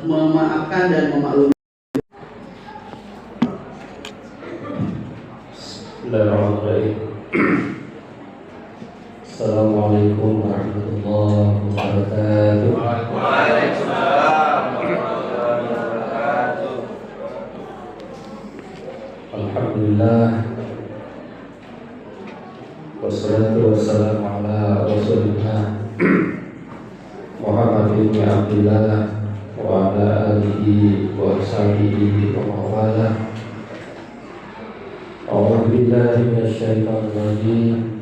memaafkan dan memaklumi. Bismillahirrahmanirrahim. Assalamualaikum warahmatullahi wabarakatuh. Waalaikumsalam warahmatullahi wabarakatuh. Alhamdulillah, wassalatu wassalamu ala rasulillah Muhammad bin Abdillah wa ala alihi wa sahbihi wa mawala. A'udzu billahi minasy syaithanir rajim.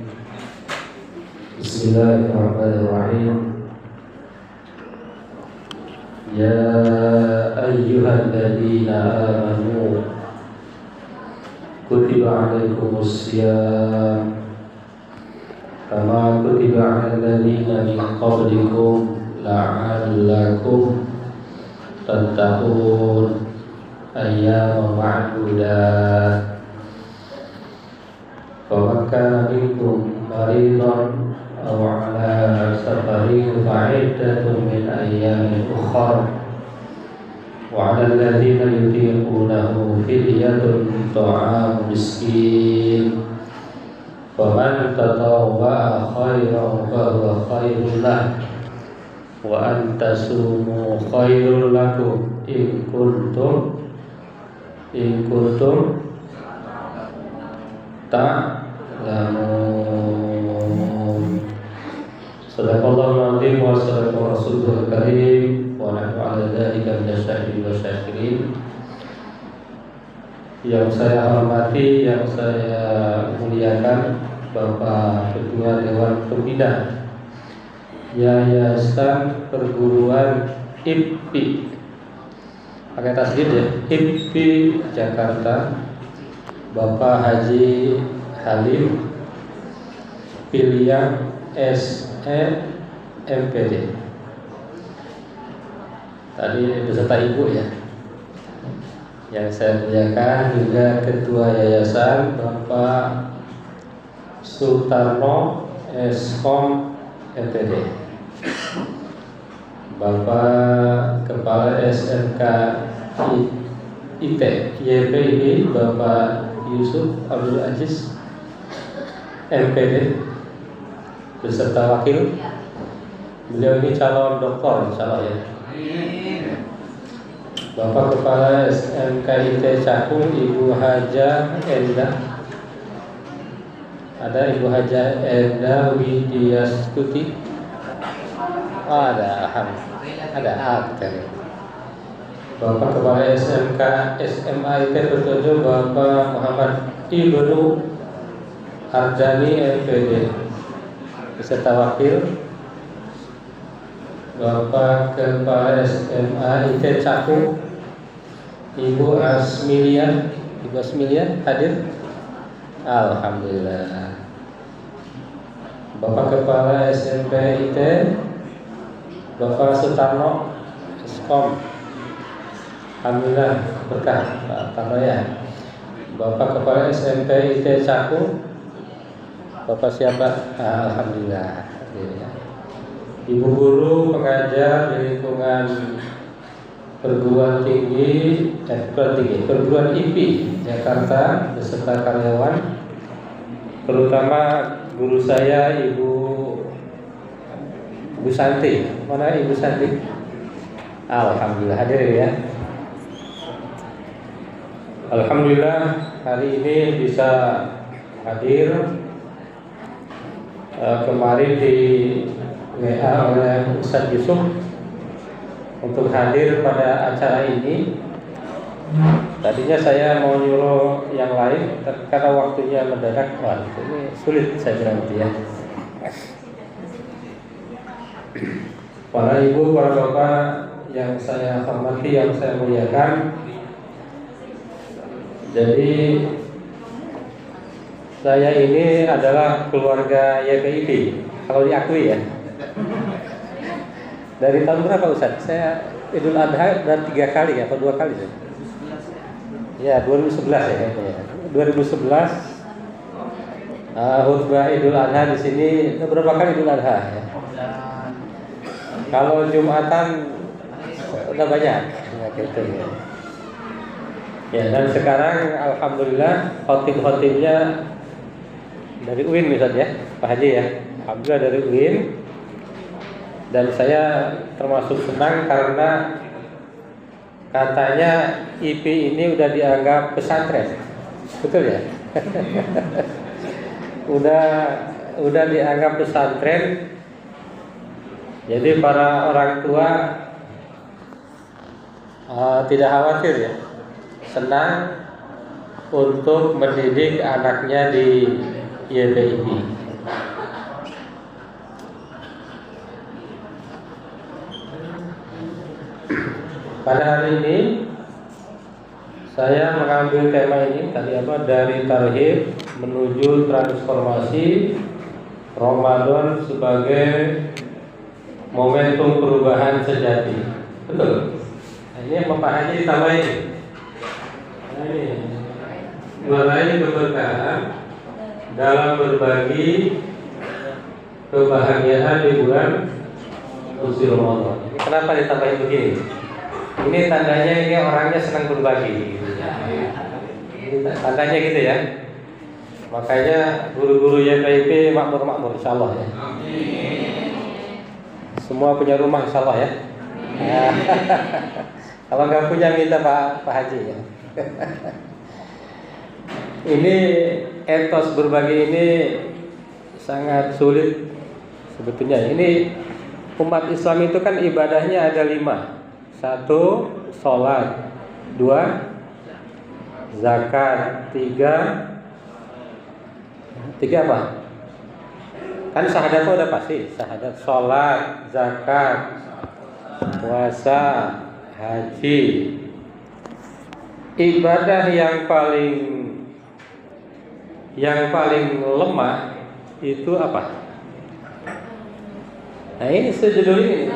Bismillahirrahmanirrahim. Ya ayyuhalladzina amanu kutiba alaikumus syiyam kama kutiba alal ladzina min qablikum la'allakum tattaqun ayyaman ma'dudat. Faman kana minkum maridan aw ala safarin fa'iddatun min ayyamin ukhra wa 'alal ladzina yutiqunahu fidyatun ta'amu miskin faman tatawwa'a khairan fahuwa khairul lahu wa an tasumu khairul lakum in kuntum ta'lamun. Sadaqallahul azim wa sadaqa rasulul karim wa nahnu 'ala dzalika minasyahidin wa syakirin. Yang saya hormati, yang saya muliakan Bapak Ketua Dewan Pembina Yayasan Perguruan IPI, pakai tasdid ya, IPI Jakarta, Bapak Haji Halim Piliang SE MPD. Tadi beserta Ibu ya. Yang saya muliakan juga Ketua Yayasan Bapak Sutarno Eskom MPD, Bapak Kepala SMK IT YPI Bapak Yusuf Abdul Aziz MPD beserta wakil. Beliau ini calon doktor insyaallah ya. Bapak Kepala SMK IT Cakung Ibu Haja Endah. Ada Ibu Haja Endah Widyastuti. Ada aktor. Bapak Kepala SMK SMA IT Pertojo Bapak Muhammad Ibnu Ardani MPD beserta wakil. Bapak Kepala SMA IT Cakung Ibu Asmilian hadir. Alhamdulillah. Bapak Kepala SMP IT Bapak Sutarno Eskom. Alhamdulillah berkah Pak Tarno ya. Bapak Kepala SMP IT Cakung Bapak siapa? Alhamdulillah. Ibu guru pengajar di lingkungan perguruan IPI Jakarta beserta karyawan, terutama guru saya Ibu Santi. Mana Ibu Santi? Alhamdulillah hadir ya. Alhamdulillah hari ini bisa hadir. Kemarin di WA oleh Ustaz Yusuf untuk hadir pada acara ini. Tadinya saya mau nyuruh yang lain, tapi karena waktunya mendadak, wah ini sulit saya bilang gitu ya. Para ibu, para bapak yang saya hormati, yang saya muliakan. Jadi saya ini adalah keluarga YPIP, kalau diakui ya. Dari tahun berapa Ustaz? Saya Idul Adha dan 3 kali ya, atau 2 kali sih? Ya 2011 ya kayaknya. 2011 khutbah Idul Adha di sini berapa kali Idul Adha ya? Kalau Jumatan udah banyak gitu ya. Ya, dan sekarang alhamdulillah khotib-khotibnya dari UIN misalnya, Pak Haji ya. Alhamdulillah dari UIN. Dan saya termasuk senang karena katanya IP ini udah dianggap pesantren. Betul ya? udah dianggap pesantren. Jadi para orang tua tidak khawatir ya, senang untuk mendidik anaknya di YPIB. Pada hari ini saya mengambil tema ini tadi dari tarhib menuju transformasi Ramadan sebagai momentum perubahan sejati. Betul. Nah, ini yang Pak Haji ditambahin. Nah, ini meraih keberkahan dalam berbagi kebahagiaan di bulan suci Ramadan. Ini kenapa ditambahin begini? Ini tandanya ini orangnya senang berbagi. Tandanya gitu ya. Makanya guru-guru YPIB makmur-makmur insyaallah ya. Semua punya rumah insyaallah ya. Kalau nggak punya minta Pak Haji ya. Ini etos berbagi ini sangat sulit sebetulnya. Ini umat Islam itu kan ibadahnya ada 5. 1. Sholat. 2. Zakat. 3 apa? Kan syahadat itu udah pasti. Syahadat, sholat, zakat, puasa, haji. Ibadah yang paling lemah itu apa? Nah ini sejudul ini.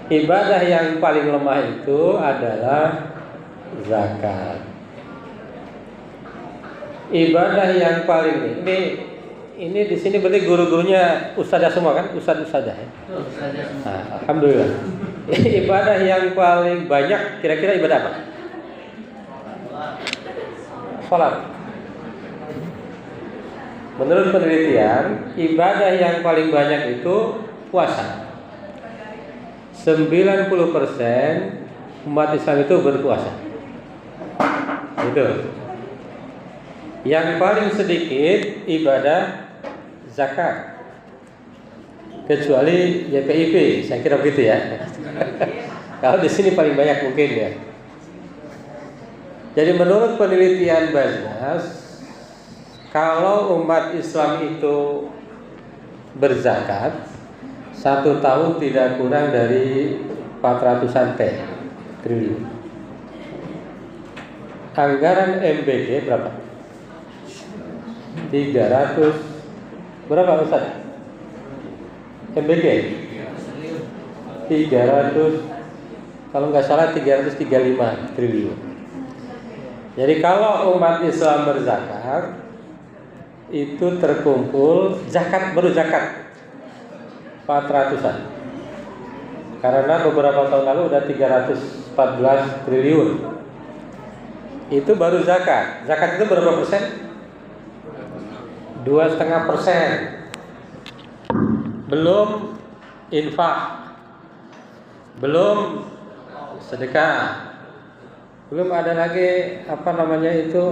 Ibadah yang paling lemah itu adalah zakat. Ibadah yang paling ini di sini berarti guru-gurunya ustadzah semua kan? Ustadzah ya? Nah, alhamdulillah. Ibadah yang paling banyak kira-kira ibadah apa? Salat. Menurut penelitian, ibadah yang paling banyak itu puasa. 90% umat Islam itu berpuasa. Itu. Yang paling sedikit ibadah zakat. Kecuali YPIB, saya kira begitu ya. Kalau di sini paling banyak mungkin ya. Jadi menurut penelitian Basnas, kalau umat Islam itu berzakat 1 tahun tidak kurang dari 400-an triliun. Anggaran MBG berapa? 300 berapa Ustaz? MBG 300 kalau nggak salah 335 triliun. Jadi kalau umat Islam berzakat itu terkumpul zakat baru zakat 400-an. Karena beberapa tahun lalu udah 314 triliun. Itu baru zakat. Zakat itu berapa persen? 2,5%. Belum infak. Belum sedekah. Belum ada lagi itu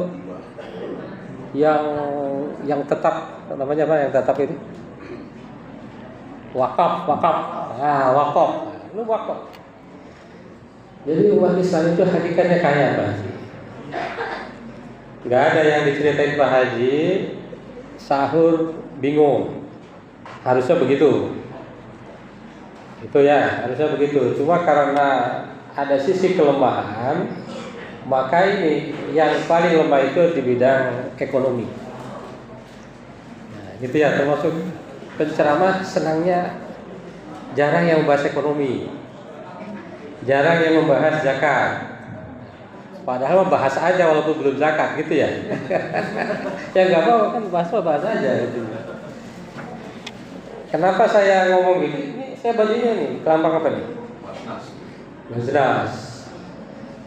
yang tetap namanya apa yang tetap itu? Wakaf. Nah, wakaf. Lu wakaf. Jadi umat Islam itu hakikatnya kaya Pak Haji. Gak ada yang diceritain Pak Haji sahur bingung. Harusnya begitu. Itu ya, harusnya begitu. Cuma karena ada sisi kelemahan, maka ini yang paling lemah itu di bidang ekonomi. Nah, gitu ya, termasuk penceramah senangnya jarang yang membahas ekonomi, jarang yang membahas zakat. Padahal membahas aja walaupun belum zakat gitu ya. Ya nggak mau kan bahas aja gitu. Kenapa saya ngomong gini? Ini saya bajunya nih, kelambang apa nih? Baznas.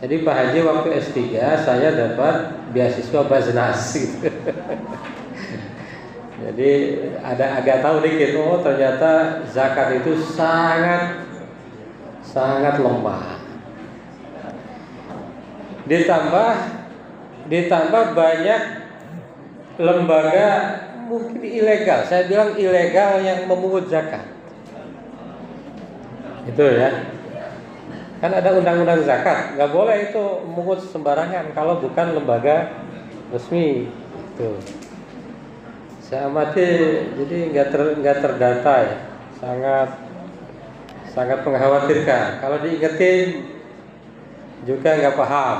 Jadi Pak Haji waktu S3 saya dapat beasiswa Baznas gitu. Jadi agak tahu dikit, oh ternyata zakat itu sangat lemah. Ditambah banyak lembaga mungkin ilegal. Saya bilang ilegal yang memungut zakat. Itu ya. Kan ada undang-undang zakat, nggak boleh itu memungut sembarangan kalau bukan lembaga resmi. Tuh. Saya amati, jadi nggak terdata ya, sangat mengkhawatirkan. Kalau diingetin juga nggak paham.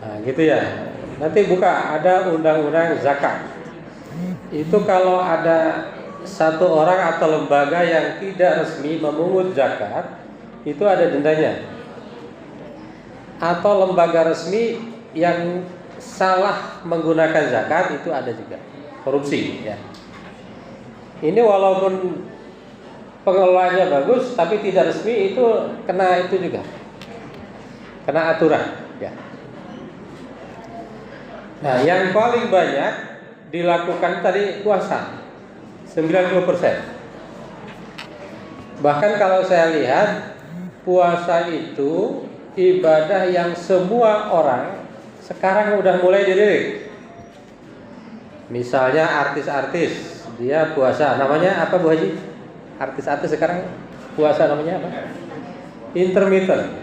Nah, gitu ya. Nanti buka ada undang-undang zakat. Itu kalau ada satu orang atau lembaga yang tidak resmi memungut zakat, itu ada dendanya. Atau lembaga resmi yang salah menggunakan zakat, itu ada juga korupsi ya. Ini walaupun pengelolaannya bagus tapi tidak resmi, itu kena itu juga. Kena aturan ya. Nah, yang paling banyak dilakukan tadi puasa 90%. Bahkan kalau saya lihat puasa itu ibadah yang semua orang sekarang udah mulai dilirik. Misalnya artis-artis, dia puasa, namanya apa Bu Haji? Artis-artis sekarang puasa namanya apa? Intermittent.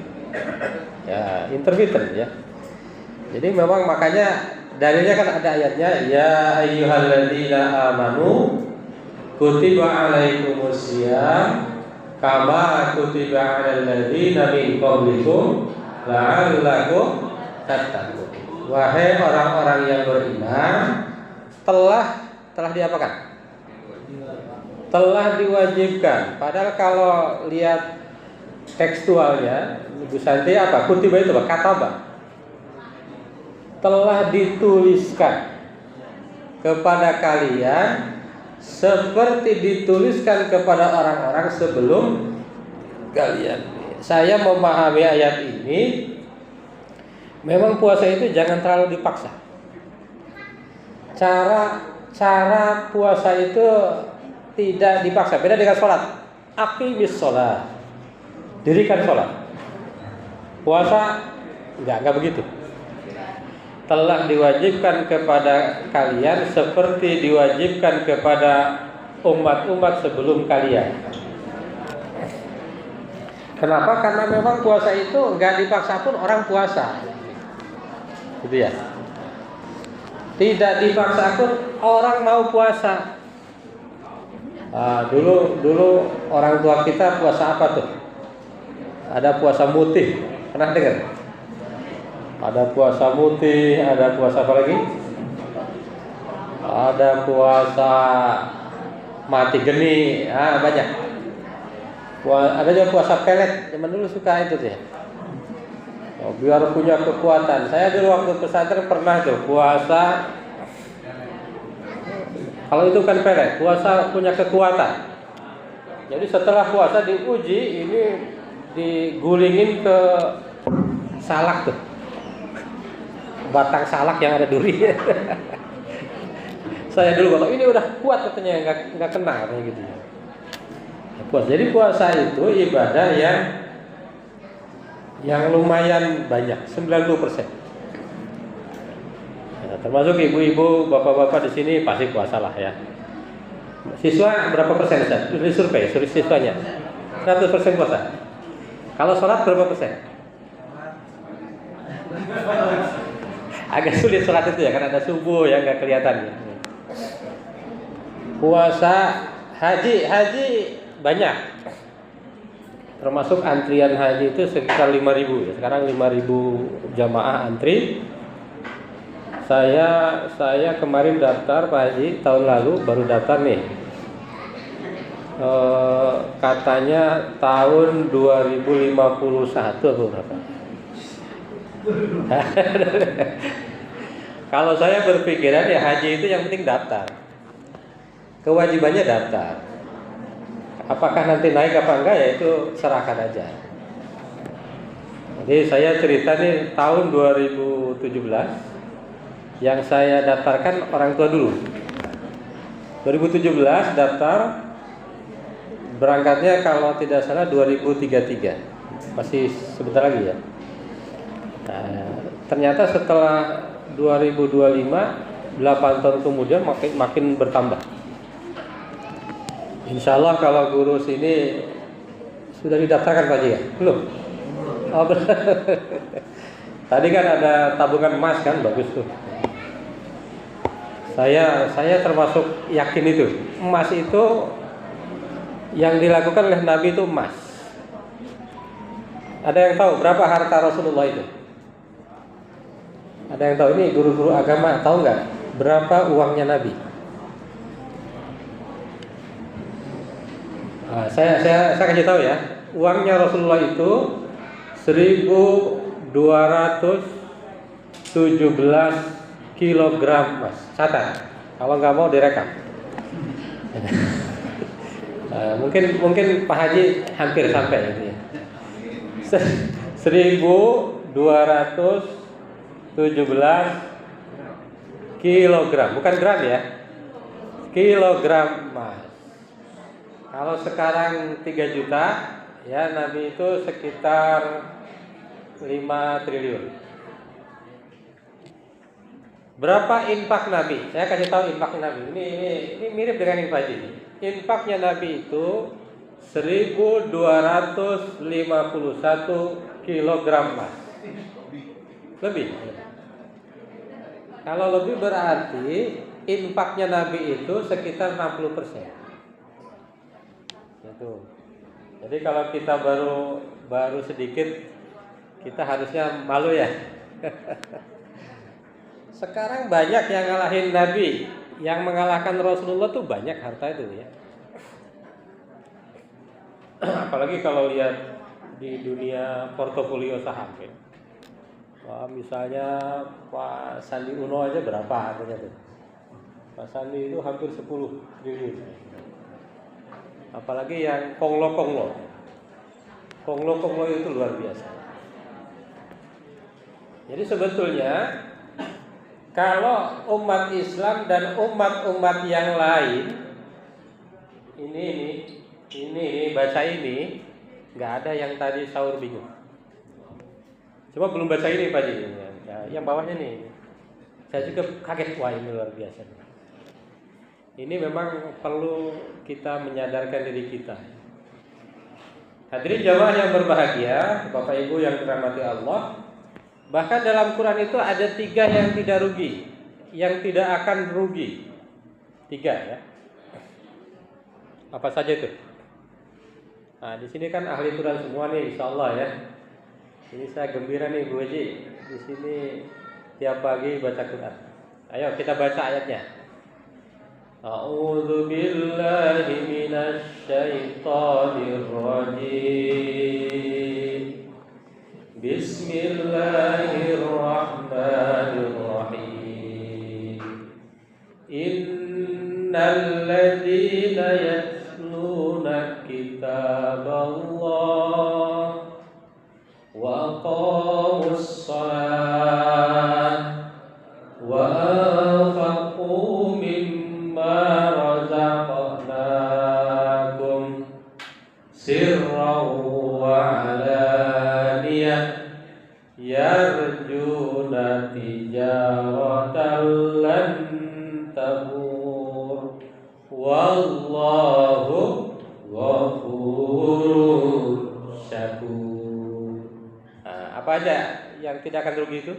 Ya, intermittent ya. Jadi memang makanya dalilnya kan ada ayatnya, ya ayyuhalladzina amanu kutiba alaikumusiyam kama kutiba alal ladzina min qablikum la'allakum tattaqun. Wahai orang-orang yang beriman, telah diapakan? Telah diwajibkan. Padahal kalau lihat tekstualnya, Ibu Santi apa? Kutiba itu apa? Kataba. Telah dituliskan kepada kalian seperti dituliskan kepada orang-orang sebelum kalian. Saya memahami ayat ini, memang puasa itu jangan terlalu dipaksa. Cara puasa itu tidak dipaksa. Beda dengan sholat. Aqimis sholat. Dirikan sholat. Puasa enggak begitu. Telah diwajibkan kepada kalian seperti diwajibkan kepada umat-umat sebelum kalian. Kenapa? Karena memang puasa itu enggak dipaksa pun orang puasa. Gitu ya. Tidak dipaksa pun orang mau puasa. Dulu orang tua kita puasa apa tuh? Ada puasa mutih. Pernah dengar? Ada puasa mutih, ada puasa apa lagi? Ada puasa mati geni, banyak. Ada juga puasa pelet. Zaman dulu suka itu ya. Biar punya kekuatan. Saya dulu waktu pesantren pernah tuh puasa. Kalau itu kan pelet, puasa punya kekuatan. Jadi setelah puasa diuji, ini digulingin ke salak tuh. Batang salak yang ada duri. Saya dulu kalau ini udah kuat katanya, nggak kena kayak gitu. Puasa. Jadi puasa itu ibadah yang lumayan banyak, 90%. Ya, termasuk ibu-ibu, bapak-bapak di sini pasti puasa lah ya. Siswa berapa persen? Dari survei siswanya 100% puasa. Kalau sholat berapa persen? Agak sulit sholat itu ya, karena ada subuh yang nggak kelihatan. Puasa, haji banyak. Termasuk antrian haji itu sekitar 5.000 ya. Sekarang 5.000 jamaah antri. Saya kemarin daftar Pak Haji tahun lalu baru daftar nih. Katanya tahun 2051 atau berapa? Kalau saya berpikiran ya haji itu yang penting daftar. Kewajibannya daftar. Apakah nanti naik apa enggak ya itu serahkan aja. Jadi saya cerita nih tahun 2017 yang saya daftarkan orang tua dulu. 2017 daftar, berangkatnya kalau tidak salah 2033, masih sebentar lagi ya. Nah, ternyata setelah 2025, 8 tahun kemudian makin bertambah. Insya Allah kalau guru sini sudah didaftarkan Pak Haji ya? Belum? Oh, tadi kan ada tabungan emas kan, bagus tuh. Saya termasuk yakin itu. Emas itu yang dilakukan oleh Nabi itu emas. Ada yang tahu berapa harta Rasulullah itu? Ada yang tahu? Ini guru-guru agama tahu nggak berapa uangnya Nabi? Nah, saya kasih tahu ya. Uangnya Rasulullah itu 1.217 kilogram emas. Catat. Kalau nggak mau direkam. Mungkin Pak Haji hampir sampai ini. 1.217 kilogram, bukan gram ya. Kilogram emas. Kalau sekarang 3 juta, ya Nabi itu sekitar 5 triliun. Berapa infak Nabi? Saya kasih tahu infak Nabi. Ini mirip dengan infak ini. Infaknya Nabi itu 1.251 kilogram emas. Lebih. Kalau lebih berarti infaknya Nabi itu sekitar 60%. Itu. Jadi kalau kita baru sedikit, kita harusnya malu ya. Sekarang banyak yang ngalahin Nabi, yang mengalahkan Rasulullah tuh banyak harta itu ya. Apalagi kalau lihat di dunia portofolio saham ya. Wah, misalnya Pak Sandi Uno aja berapa harganya tuh? Pak Sandi itu hampir 10 triliun. Apalagi yang konglo itu luar biasa. Jadi sebetulnya kalau umat Islam dan umat-umat yang lain ini baca ini nggak ada yang tadi sahur bingung. Coba belum baca ini Pak Ji. Ya, yang bawahnya nih. Saya juga kaget, wah ini luar biasa. Ini memang perlu kita menyadarkan diri kita. Hadirin jamaah yang berbahagia, Bapak Ibu yang dirahmati Allah. Bahkan dalam Quran itu ada 3 yang tidak rugi, yang tidak akan rugi. 3 ya. Apa saja itu? Nah, di sini kan ahli Quran semua nih, insya Allah ya. Ini saya gembira nih Bu Haji. Di sini tiap pagi baca Quran. Ayo kita baca ayatnya. A'udzu billahi minasy syaithanir rajim. Bismillahirrahmanirrahim. Innal ladzina yatluna kitaballah wa aqamus shalah wa anfaqu mimma razaqnahum sirran wa alaniyah yarjuna tijaratan lan tabur wallahu ghafurur syakur. Apa aja yang tidak akan rugi itu?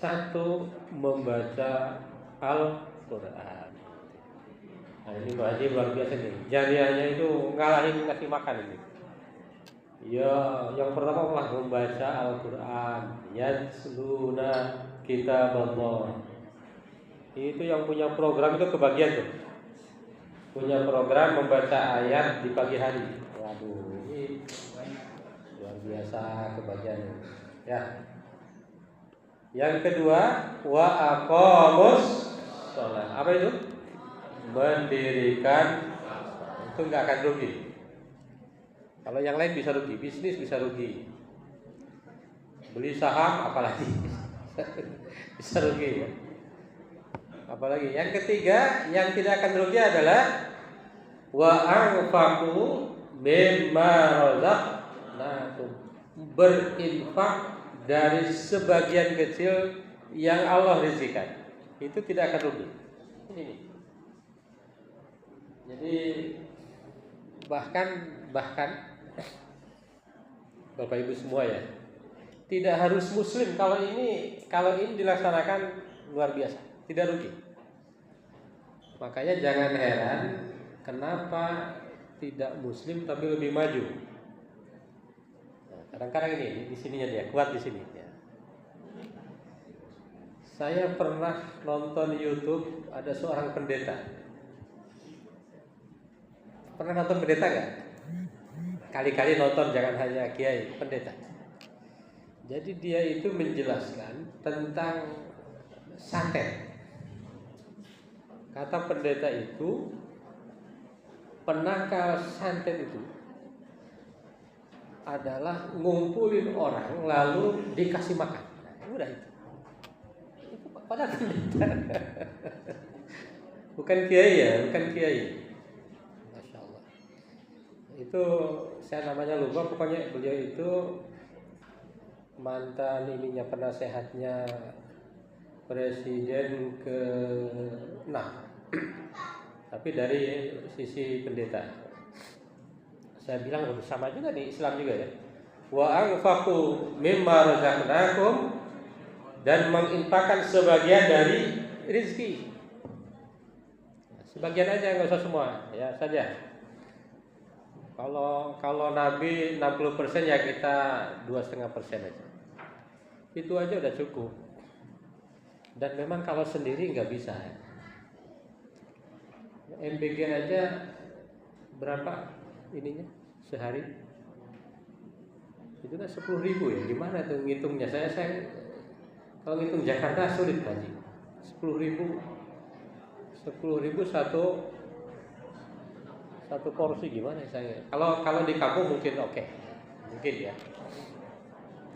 1, membaca Al-Quran. Nah ini Pak Haji luar biasa nih. Jariahnya itu ngalahin ngasih makan ini. Ya, yang pertama adalah membaca Al-Quran. Yatsluna kitaballah. Itu yang punya program itu kebagian tuh. Punya program membaca ayat di pagi hari. Waduh, ini luar biasa kebagiannya. Ya. Yang kedua, wa aqamus shalah. Apa itu? Mendirikan. Itu enggak akan rugi. Kalau yang lain bisa rugi, bisnis bisa rugi. Beli saham apalagi bisa rugi ya. Apalagi yang ketiga yang tidak akan rugi adalah wa anfaqu mimma razaqnakum, berinfak dari sebagian kecil yang Allah rezekikan. Itu tidak akan rugi. Ini. Jadi bahkan Bapak Ibu semua ya, tidak harus muslim kalau ini dilaksanakan luar biasa, tidak rugi. Makanya jangan heran kenapa tidak muslim tapi lebih maju. Nah, kadang-kadang ini di sininya dia kuat di sini ya. Saya pernah nonton YouTube ada seorang pendeta. Pernah nonton pendeta nggak? Kali-kali nonton, jangan hanya kiai, pendeta. Jadi dia itu menjelaskan tentang santet. Kata pendeta itu, penangkal santet itu adalah ngumpulin orang lalu dikasih makan. Nah, udah itu. Itu padahal pendeta. Bukan kiai ya, bukan kiai. Masya Allah. Itu saya namanya lupa, pokoknya beliau itu mantan ininya penasehatnya presiden ke-6. Tapi dari sisi pendeta. Saya bilang sama juga nih, Islam juga ya. Wa anfaqu mimma razaqnakum, dan menginfakkan sebagian dari rezeki. Sebagian aja, nggak usah semua, ya saja. Kalau Nabi 60% ya kita 2,5% aja. Itu aja udah cukup. Dan memang kalau sendiri nggak bisa. MBG aja berapa ininya sehari? Itu kan 10.000 ya. Gimana tuh ngitungnya? Saya kalau ngitung Jakarta sulit kan? 10.000 satu porsi gimana saya? Kalau di kampung mungkin oke. Mungkin ya.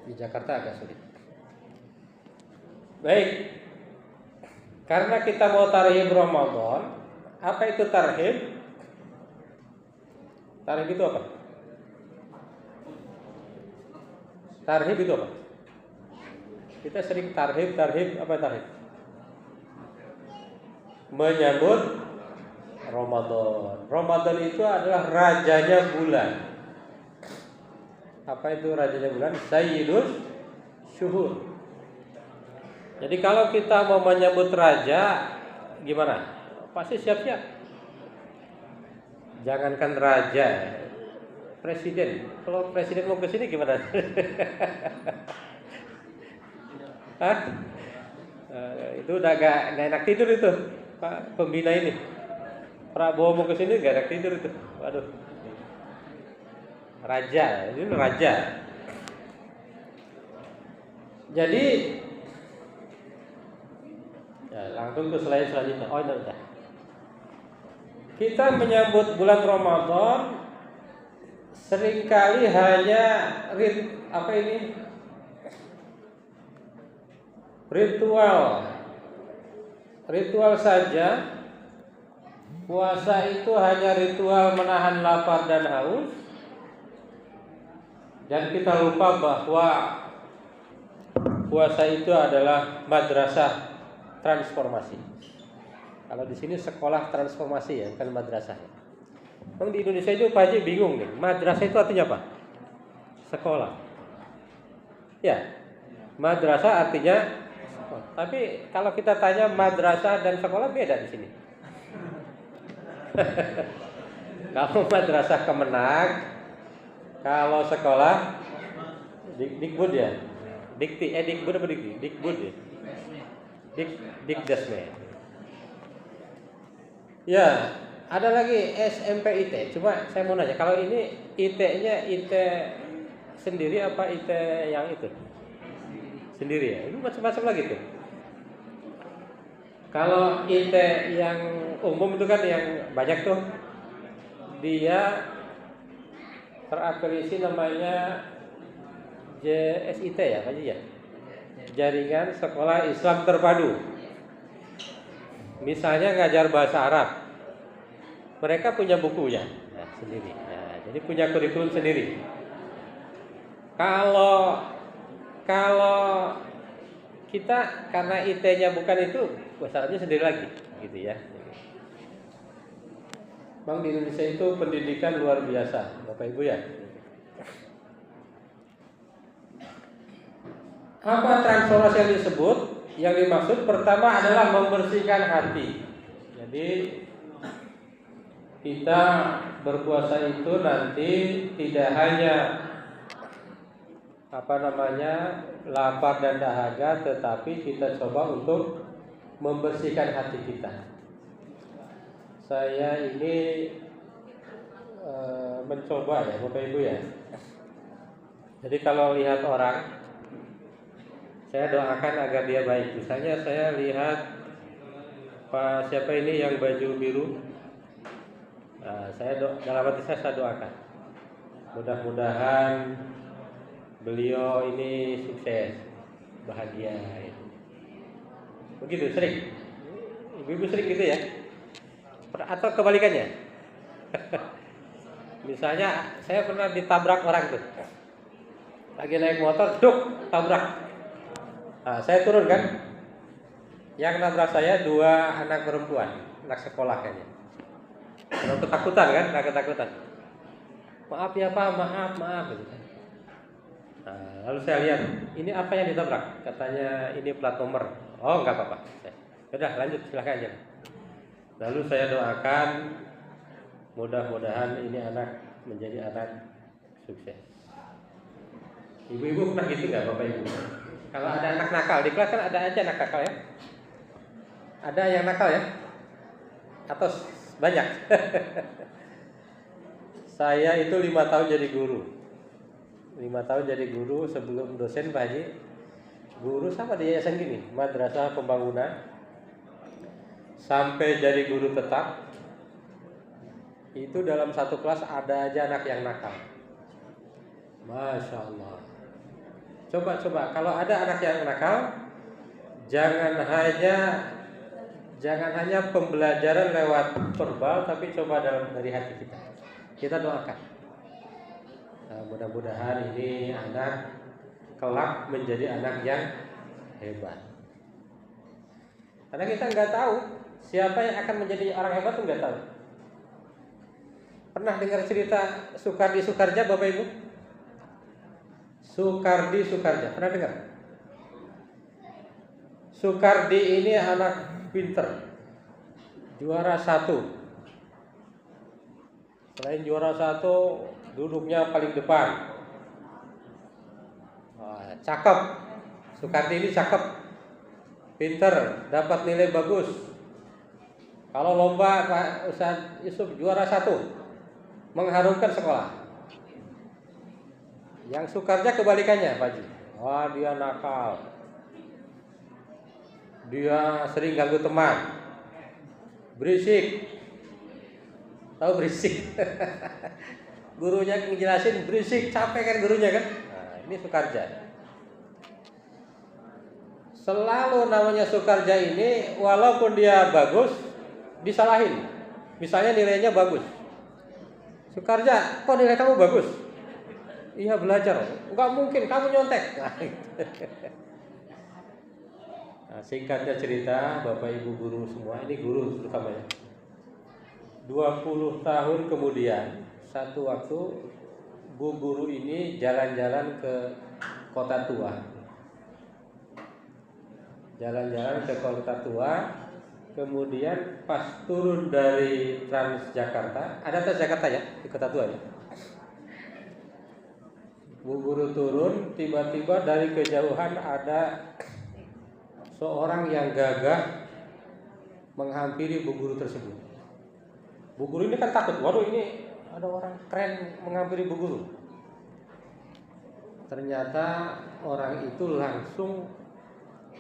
Di Jakarta agak sulit. Baik. Karena kita mau tarhib Ramadan, apa itu tarhib? Tarhib itu apa? Tarhib itu apa? Kita sering tarhib apa tarhib? Menyambut Ramadan. Ramadan itu adalah rajanya bulan. Apa itu rajanya bulan? Sayyidus syuhur. Jadi kalau kita mau menyambut raja, gimana? Pasti siap-siap. Jangankan raja, presiden. Kalau presiden mau ke sini gimana? Hah? Itu udah gak enak tidur itu, Pak pembina ini. Prabowo mau ke sini gak enak tidur itu. Waduh. Raja, ini raja. Jadi ya, langsung ke slide selanjutnya. Oh, ini udah. Kita menyambut bulan Ramadan seringkali hanya ritual saja. Puasa itu hanya ritual menahan lapar dan haus, dan kita lupa bahwa puasa itu adalah madrasah transformasi. Kalau di sini sekolah transformasi ya, bukan madrasah. Memang di Indonesia itu Pak Haji bingung nih, madrasah itu artinya apa? Sekolah. Ya, madrasah artinya sekolah. Tapi kalau kita tanya madrasah dan sekolah beda di sini. Kalau madrasah Kemenang, kalau sekolah Dikbud ya. Dikbud apa Dikti? Dikbud ya. Dikdasmen. Ya, ada lagi SMP IT. Cuma saya mau nanya, kalau ini IT-nya IT sendiri apa IT yang itu? Sendiri ya. Itu macam-macam lagi tuh. Kalau IT yang umum itu kan yang banyak tuh, dia terafiliasi namanya JSIT ya, Pak Haji ya? Jaringan Sekolah Islam Terpadu. Misalnya ngajar bahasa Arab, mereka punya bukunya sendiri. Nah, jadi punya kurikulum sendiri. Kalau kita karena IT-nya bukan itu, bahasa Arabnya sendiri lagi, gitu ya. Bang, di Indonesia itu pendidikan luar biasa, Bapak Ibu ya. Apa transformasi yang disebut? Yang dimaksud pertama adalah membersihkan hati. Jadi kita berpuasa itu nanti tidak hanya lapar dan dahaga, tetapi kita coba untuk membersihkan hati kita. Saya ini mencoba ya Bapak Ibu ya. Jadi kalau lihat orang, saya doakan agar dia baik. Misalnya saya lihat Pak siapa ini yang baju biru, dalam hati saya doakan. Mudah-mudahan beliau ini sukses, bahagia. Begitu sering. Ibu-ibu sering gitu ya? Atau kebalikannya? Misalnya saya pernah ditabrak orang tuh, lagi naik motor, duk, tabrak. Nah, saya turun kan, yang nabrak saya 2 anak perempuan, anak sekolah kayaknya. Ketakutan kan, ketakutan. Maaf ya Pak, maaf gitu. Nah, lalu saya lihat, ini apa yang ditabrak? Katanya ini plat nomor. Oh, enggak apa-apa. Sudah lanjut, silakan aja. Lalu saya doakan mudah-mudahan ini anak menjadi anak sukses. Ibu-ibu pernah gitu nggak Bapak Ibu? Kalau ada anak nakal di kelas kan ada aja anak nakal ya. Ada yang nakal ya? Atau banyak? Saya itu 5 tahun jadi guru. 5 tahun jadi guru sebelum dosen Pak Haji. Guru sama di yayasan gini, Madrasah Pembangunan. Sampai jadi guru tetap. Itu dalam satu kelas ada aja anak yang nakal. Masya Allah. Coba kalau ada anak yang nakal, jangan hanya pembelajaran lewat verbal, tapi coba dari hati kita. Kita doakan. Nah, mudah-mudahan ini anak kelak menjadi anak yang hebat. Karena kita nggak tahu siapa yang akan menjadi orang hebat, tuh nggak tahu. Pernah dengar cerita Sukardi Sukarja Bapak Ibu? Sukardi Sukarja, pernah dengar? Sukardi ini anak pinter, juara 1. Selain juara 1, duduknya paling depan. Cakep, Sukardi ini cakep, pinter, dapat nilai bagus. Kalau lomba Pak Ustadz Yusuf juara 1, mengharumkan sekolah. Yang Sukarja kebalikannya Pak Haji. Wah, dia nakal, dia sering ganggu teman, berisik. Tahu berisik? Gurunya ngejelasin berisik, capek kan gurunya kan. Nah, ini Sukarja. Selalu namanya Sukarja ini, walaupun dia bagus, disalahin. Misalnya nilainya bagus. Sukarja, kok nilai kamu bagus? Iya, belajar. Enggak mungkin, kamu nyontek. Nah, singkatnya cerita, Bapak Ibu guru semua, ini guru terutama ya. 20 tahun kemudian, satu waktu Bu guru ini jalan-jalan ke Kota Tua. Jalan-jalan ke Kota Tua, kemudian pas turun dari Transjakarta, ada Transjakarta ya di Kota Tua ya. Bu guru turun, tiba-tiba dari kejauhan ada seorang yang gagah menghampiri bu guru tersebut. Bu guru ini kan takut, waduh ini ada orang keren menghampiri bu guru. Ternyata orang itu langsung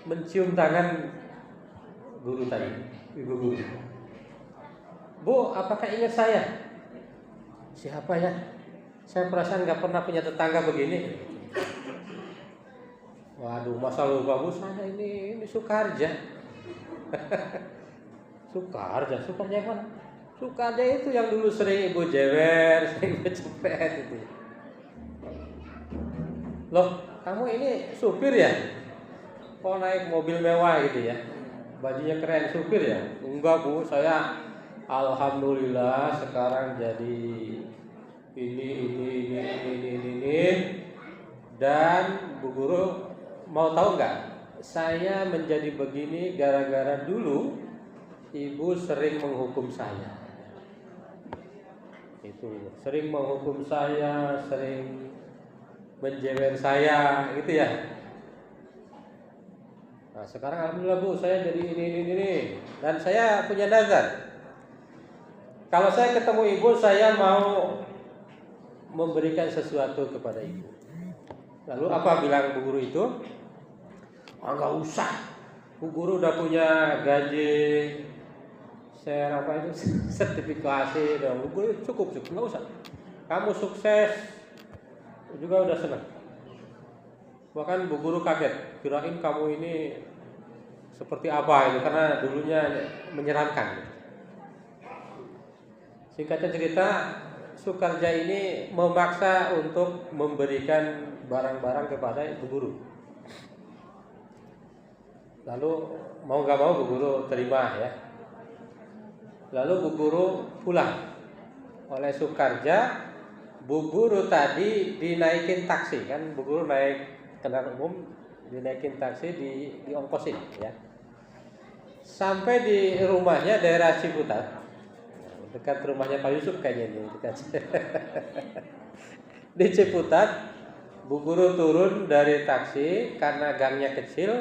mencium tangan guru tadi, ibu guru. Bu, apakah ingat saya? Siapa ya? Saya perasaan nggak pernah punya tetangga begini. Waduh, masa lu bagus sana ini Sukarja. Sukarja yang mana? Sukarja itu yang dulu sering ibu jewer, sering ibu cepet itu. Loh, kamu ini supir ya? Kok naik mobil mewah gitu ya? Bajunya keren, supir ya? Enggak bu, saya alhamdulillah sekarang jadi ini. Dan Bu Guru mau tahu nggak? Saya menjadi begini gara-gara dulu ibu sering menghukum saya. Itu sering menghukum saya, sering menjewer saya, gitu ya. Nah, sekarang alhamdulillah Bu, saya jadi ini. Dan saya punya nazar. Kalau saya ketemu ibu, saya mau memberikan sesuatu kepada ibu. Lalu apa bilang Bu Guru itu? Enggak usah. Bu Guru udah punya gaji sertifikasi dong. Bu Guru cukup, enggak usah. Kamu sukses juga udah senang. Bahkan Bu Guru kaget, kirain kamu ini seperti apa itu, karena dulunya menyeramkan. Singkatnya cerita, Sukarja ini memaksa untuk memberikan barang-barang kepada Bu Guru. Lalu mau nggak mau Bu Guru terima ya. Lalu Bu Guru pulang. Oleh Sukarja, Bu Guru tadi dinaikin taksi, kan Bu Guru naik kendaraan umum, dinaikin taksi, diongkosin ya. Sampai di rumahnya daerah Ciputat, dekat rumahnya Pak Yusuf kayaknya ini dekat. Di Ciputat, Bu Guru turun dari taksi karena gangnya kecil.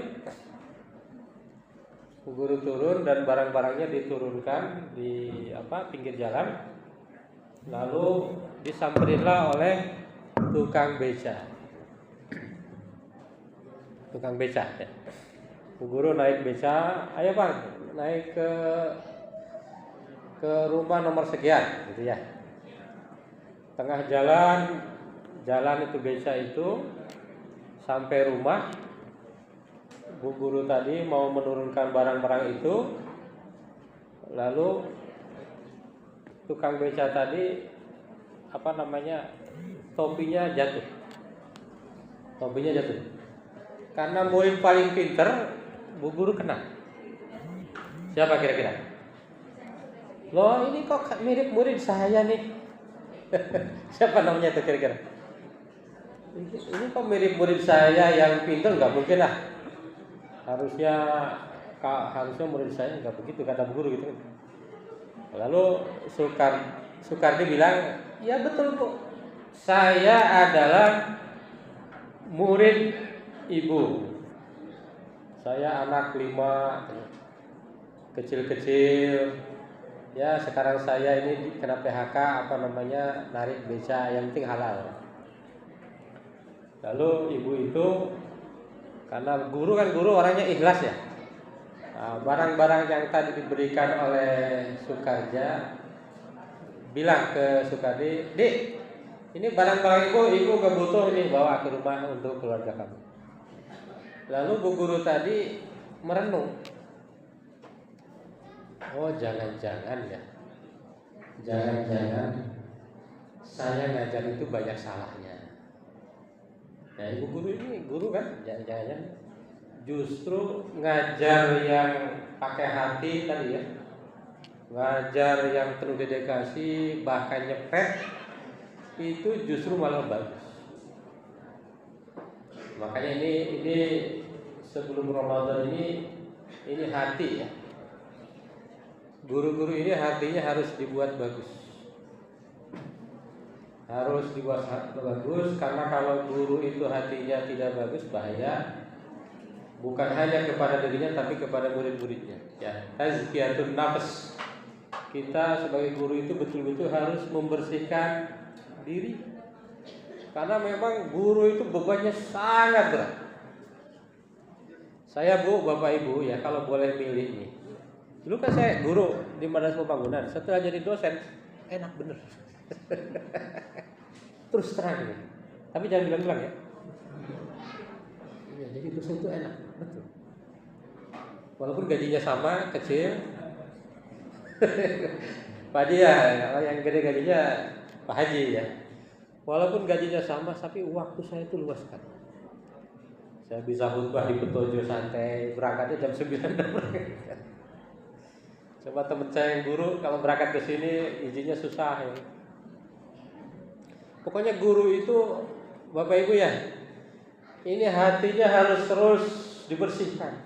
Bu Guru turun dan barang-barangnya diturunkan di pinggir jalan. Lalu disamperinlah oleh tukang beca. Tukang beca ya. Bu Guru naik beca, ayo Bang, naik ke rumah nomor sekian gitu ya. Tengah jalan itu beca itu sampai rumah, Bu Guru tadi mau menurunkan barang-barang itu, lalu tukang beca tadi topinya jatuh. Karena murid paling pinter, Bu Guru kena. Siapa kira-kira? Loh, ini kok mirip murid saya nih. Siapa namanya itu kira-kira? Ini kok mirip murid saya yang pintar, nggak mungkin lah. Harusnya murid saya nggak begitu, kata Bu Guru gitu. Lalu Sukardi bilang, ya betul Bu, saya adalah murid ibu. Saya anak 5, kecil-kecil. Ya sekarang saya ini kena PHK narik beca, yang penting halal. Lalu ibu itu, karena guru orangnya ikhlas ya. Nah, barang-barang yang tadi diberikan oleh Sukarja bilang ke Sukardi, Dik, ini barang-barang ibu gak butuh, ini bawa ke rumah untuk keluarga kamu. Lalu Bu Guru tadi merenung. Oh jangan-jangan saya ngajar itu banyak salahnya. Nah Ibu Guru ini guru kan, jangan-jangan justru ngajar yang pakai hati tadi ya, ngajar yang penuh dedikasi, bahkan nyepet, itu justru malah bagus. Makanya ini sebelum Ramadan ini hati ya. Guru-guru ini hatinya harus dibuat bagus. Karena kalau guru itu hatinya tidak bagus, bahaya. Bukan hanya kepada dirinya tapi kepada murid-muridnya. Ya, tazkiyatun nafs. Kita sebagai guru itu betul-betul harus membersihkan diri. Karena memang guru itu bebannya sangat berat. Saya Bu, Bapak Ibu ya, kalau boleh milih nih. Dulu kan saya guru di Madrasah Pembangunan. Setelah jadi dosen, enak bener. terus terang gitu. Tapi jangan bilang-bilang ya. Ya, jadi dosa itu enak, betul. Walaupun gajinya sama, kecil. Pak Haji ya, kalau yang gede gajinya Pak Haji ya. Walaupun gajinya sama, tapi waktu saya itu luas kan. Saya bisa khutbah di Petojo santai, berangkatnya jam 9. Coba teman saya yang guru kalau berangkat ke sini izinnya susah ya. Pokoknya guru itu Bapak Ibu ya, ini hatinya harus terus dibersihkan.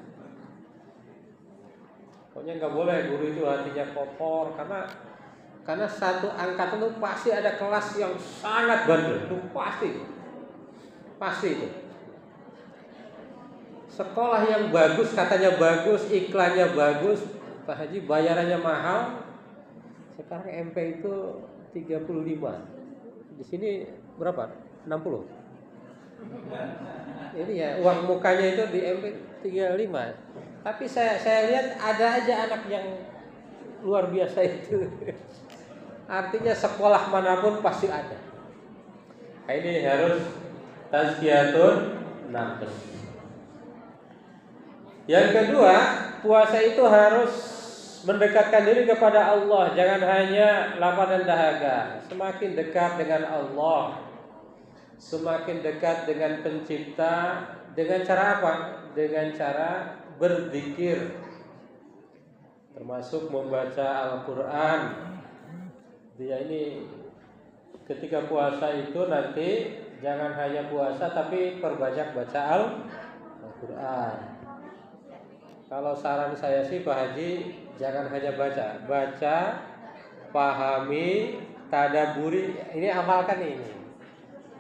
Pokoknya nggak boleh guru itu hatinya kotor, karena satu angkatan itu pasti ada kelas yang sangat bandel, itu pasti itu. Sekolah yang bagus, katanya bagus, iklannya bagus, Pak Haji bayarannya mahal. Sekarang MP itu 35. Di sini berapa? 60. Ini ya uang mukanya itu di MP 35. Tapi saya lihat ada aja anak yang luar biasa itu. Artinya sekolah manapun pasti ada. Nah, ini harus tazkiyatun nafs. Yang kedua, puasa itu harus mendekatkan diri kepada Allah, jangan hanya lapar dan dahaga. Semakin dekat dengan Allah, semakin dekat dengan Pencipta. Dengan cara apa? Dengan cara berzikir, termasuk membaca Al-Quran. Dia ini ketika puasa itu nanti jangan hanya puasa, tapi perbanyak baca Al-Quran. Kalau saran saya sih Pak Haji, jangan hanya baca, pahami, tadaburi. Ini amalkan ini.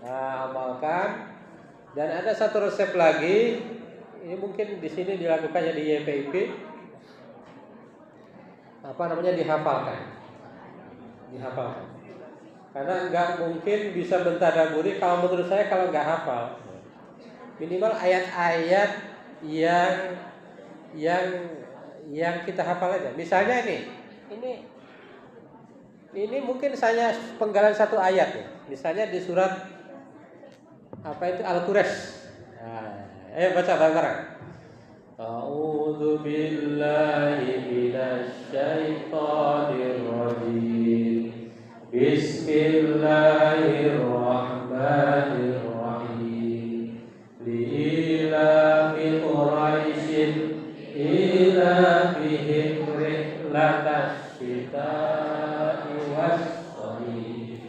Nah, amalkan. Dan ada satu resep lagi. Ini mungkin di sini dilakukannya di YPIP. Dihafalkan. Karena nggak mungkin bisa mentadaburi kalau menurut saya kalau nggak hafal. Minimal ayat-ayat yang kita hafal aja. Misalnya ini mungkin saya penggalan satu ayat ya. Misalnya di surat Al-Quraish. Nah, ayo baca bareng-bareng. A'udzu billahi minasy syaithanir rajim. Bismillahirrahmanirrahim. Li'ilafi Quraisyin ilafihim rihlatas syita'i was-shayf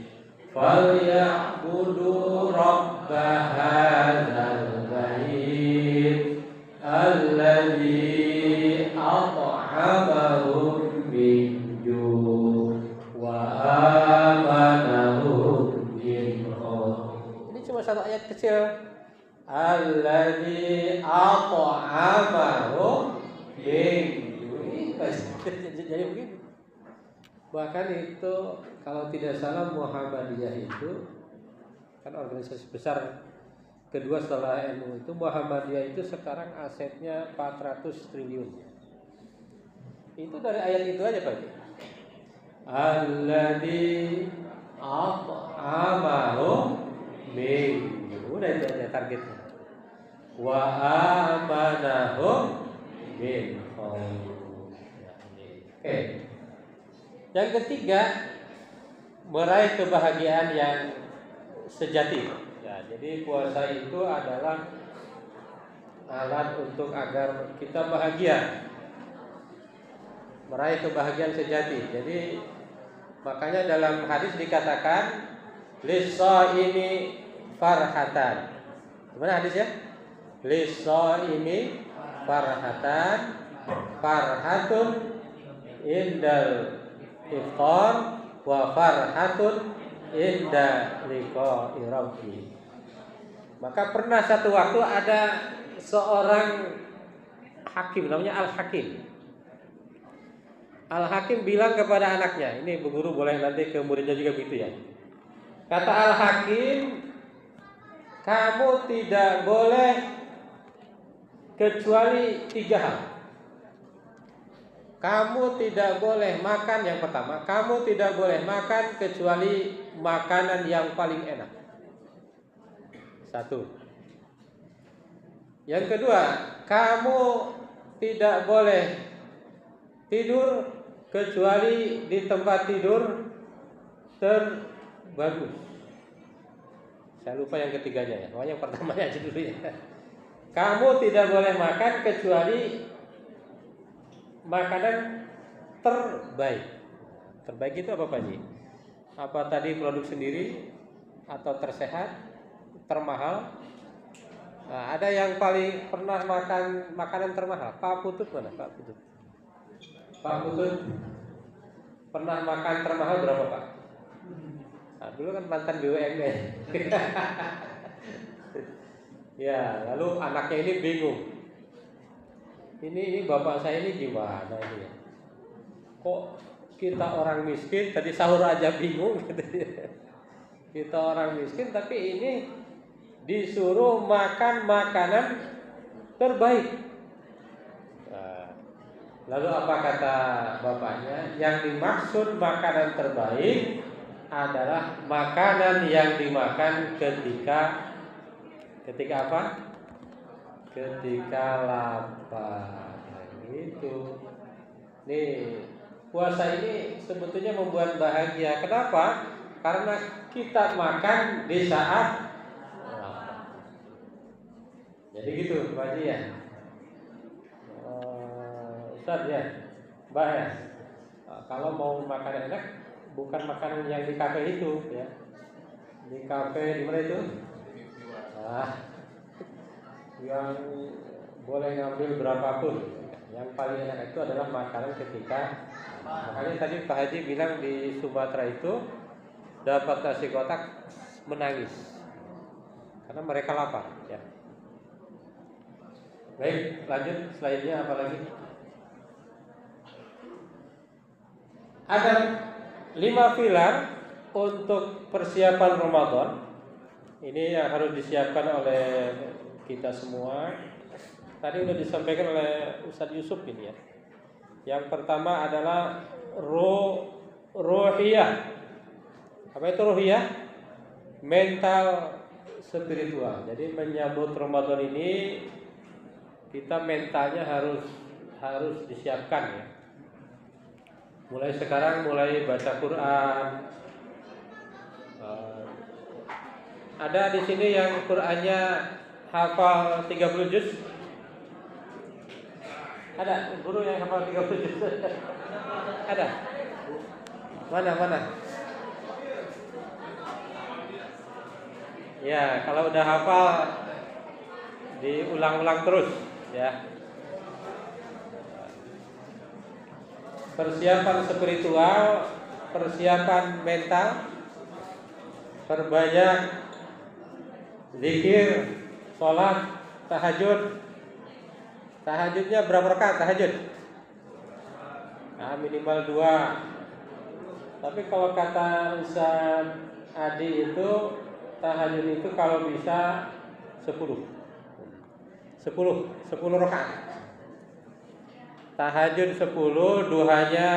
falyabudu rabba hadzal bait alladzi at'amahum min ju' wa amanahum min khauf. Ini cuma satu ayat kecil. Alladzi at'amahum min ju'. Jadi begini. Bahkan itu kalau tidak salah Muhammadiyah itu kan organisasi besar kedua setelah NU itu. Muhammadiyah itu sekarang asetnya 400 triliun. Itu dari ayat itu aja Pak. Alladzi at'amahum min ju'. Udah itu aja targetnya. Wa amanahum min khauf. Oke. Yang ketiga, meraih kebahagiaan yang sejati. Ya, jadi puasa itu adalah alat untuk agar kita bahagia, meraih kebahagiaan sejati. Jadi makanya dalam hadis dikatakan lis-shaimi farhatan. Gimana hadisnya? Lis-shaimi farhatun indal iftar wa farhatun inda liqa'i rabbi. Maka pernah satu waktu ada seorang hakim namanya Al-Hakim. Al-Hakim bilang kepada anaknya, ini Bu Guru boleh nanti ke muridnya juga begitu ya. Kata Al-Hakim, kamu tidak boleh kecuali 3 hal. Kamu tidak boleh makan, yang pertama, kamu tidak boleh makan kecuali makanan yang paling enak. Satu. Yang kedua, kamu tidak boleh tidur kecuali di tempat tidur terbagus. Saya lupa yang ketiganya ya. Pokoknya yang pertamanya aja dulu ya. Kamu tidak boleh makan kecuali makanan terbaik. Terbaik itu apa Pak Ji? Apa tadi produk sendiri atau tersehat, termahal? Nah, ada yang paling pernah makan makanan termahal? Pak Putut mana? Pak Putut. Pak Putut pernah makan termahal berapa Pak? Nah, dulu kan mantan BUMN. Ya, lalu anaknya ini bingung. Ini bapak saya ini gimana ini ya? Kok kita orang miskin tadi sahur aja bingung gitu ya. Kita orang miskin tapi ini disuruh makan makanan terbaik. Nah, lalu apa kata bapaknya? Yang dimaksud makanan terbaik adalah makanan yang dimakan ketika apa? Ketika lapar. Nah, gitu. Nih, puasa ini sebetulnya membuat bahagia. Kenapa? Karena kita makan di saat lapar. Jadi gitu, Pak Haji ya. Ustaz ya, Mbak ya. Kalau mau makan enak, bukan makanan yang di kafe itu ya. Di kafe di mana itu? Nah, yang boleh ngambil berapapun. Yang paling enak itu adalah makanan ketika. Makanya tadi Pak Haji bilang di Sumatera itu dapat nasi kotak menangis karena mereka lapar. Ya. Baik, lanjut slide-nya apa lagi? Ada 5 pilar untuk persiapan Ramadan. Ini yang harus disiapkan oleh kita semua. Tadi sudah disampaikan oleh Ustadz Yusuf ini ya. Yang pertama adalah ruhiyah. Apa itu ruhiyah? Mental spiritual. Jadi menyambut Ramadan ini kita mentalnya harus disiapkan ya. Mulai sekarang mulai baca Quran. Ada di sini yang Qur'annya hafal 30 juz? Ada guru yang hafal 30 juz? Ada? Mana? Ya, kalau udah hafal diulang-ulang terus ya. Persiapan spiritual, persiapan mental, perbanyak zikir, sholat, tahajud. Tahajudnya berapa rakaat tahajud? Nah, minimal 2. Tapi kalau kata Ustaz Adi itu tahajud itu kalau bisa 10 rakaat. Tahajud 10, duhanya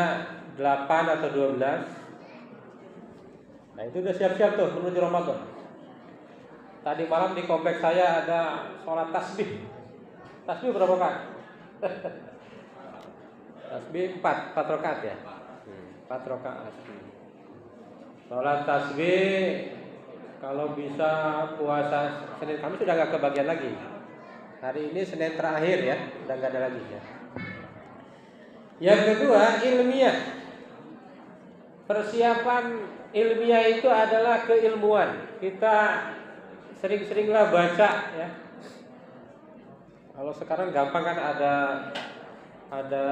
8 atau 12. Nah, itu udah siap-siap tuh menuju Ramadan. Tadi malam di kompleks saya ada sholat tasbih. Tasbih berapa rakaat? Tasbih 4 rakaat ya. 4 rakaat. Sholat tasbih kalau bisa puasa Senin Kamis sudah nggak kebagian lagi. Hari ini Senin terakhir ya, udah nggak ada lagi ya. Yang kedua ilmiah. Persiapan ilmiah itu adalah keilmuan. Kita sering-seringlah baca ya. Kalau sekarang gampang kan ada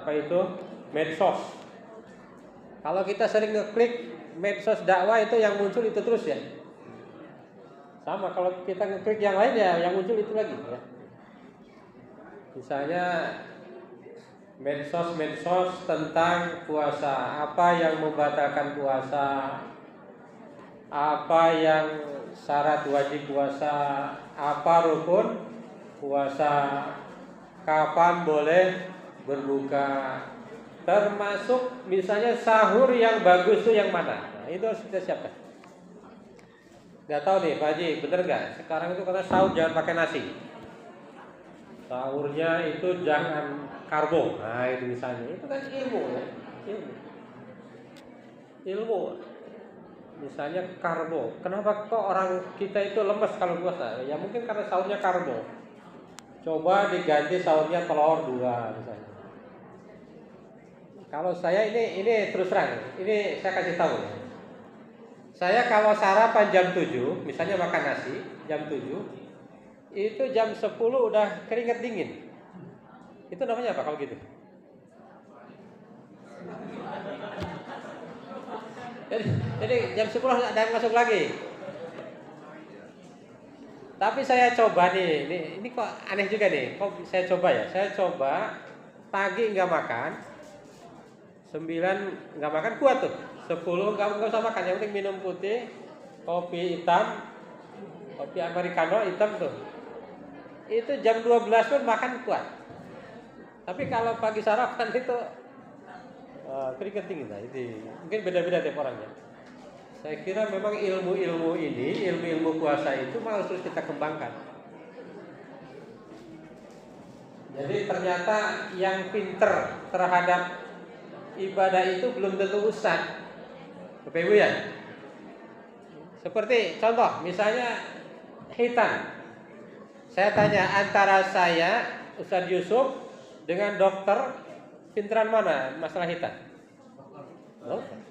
apa itu medsos. Kalau kita sering ngeklik medsos dakwah itu yang muncul itu terus ya. Sama kalau kita ngeklik yang lain ya yang muncul itu lagi ya. Misalnya medsos tentang puasa, apa yang membatalkan puasa, apa yang syarat wajib puasa, apa rukun puasa, kapan boleh berbuka, termasuk misalnya sahur yang bagus itu yang mana. Nah, itu harus kita siapkan. Nggak tahu nih Pak Haji, bener nggak? Sekarang itu karena sahur jangan pakai nasi. Sahurnya itu jangan karbo. Nah itu misalnya, itu kan ilmu ya. Ilmu. Misalnya karbo. Kenapa kok orang kita itu lemes kalau puasa? Ya mungkin karena sahurnya karbo. Coba diganti sahurnya telur 2 misalnya. Kalau saya ini terus terang, ini saya kasih tahu. Saya kalau sarapan jam 7, misalnya makan nasi jam 7, itu jam 10 udah keringet dingin. Itu namanya apa kalau gitu? Jadi jam 10 ada yang masuk lagi. Tapi saya coba nih, ini kok aneh juga nih. Kok saya coba ya? Saya coba pagi nggak makan, 9 nggak makan kuat tuh. 10 nggak usah makan, yang penting minum putih, kopi hitam, kopi americano hitam tuh. Itu jam 12 pun makan kuat. Tapi kalau pagi sarapan itu keringet dingin lah. Itu mungkin beda-beda tiap orangnya. Saya kira memang ilmu-ilmu ini, ilmu-ilmu puasa itu harus terus kita kembangkan. Jadi ternyata yang pinter terhadap ibadah itu belum tentu ustaz. Bapak Ibu ya. Seperti contoh, misalnya hitan. Saya tanya antara saya, Ustadz Yusuf, dengan dokter, pinteran mana masalah hitan? Dokter.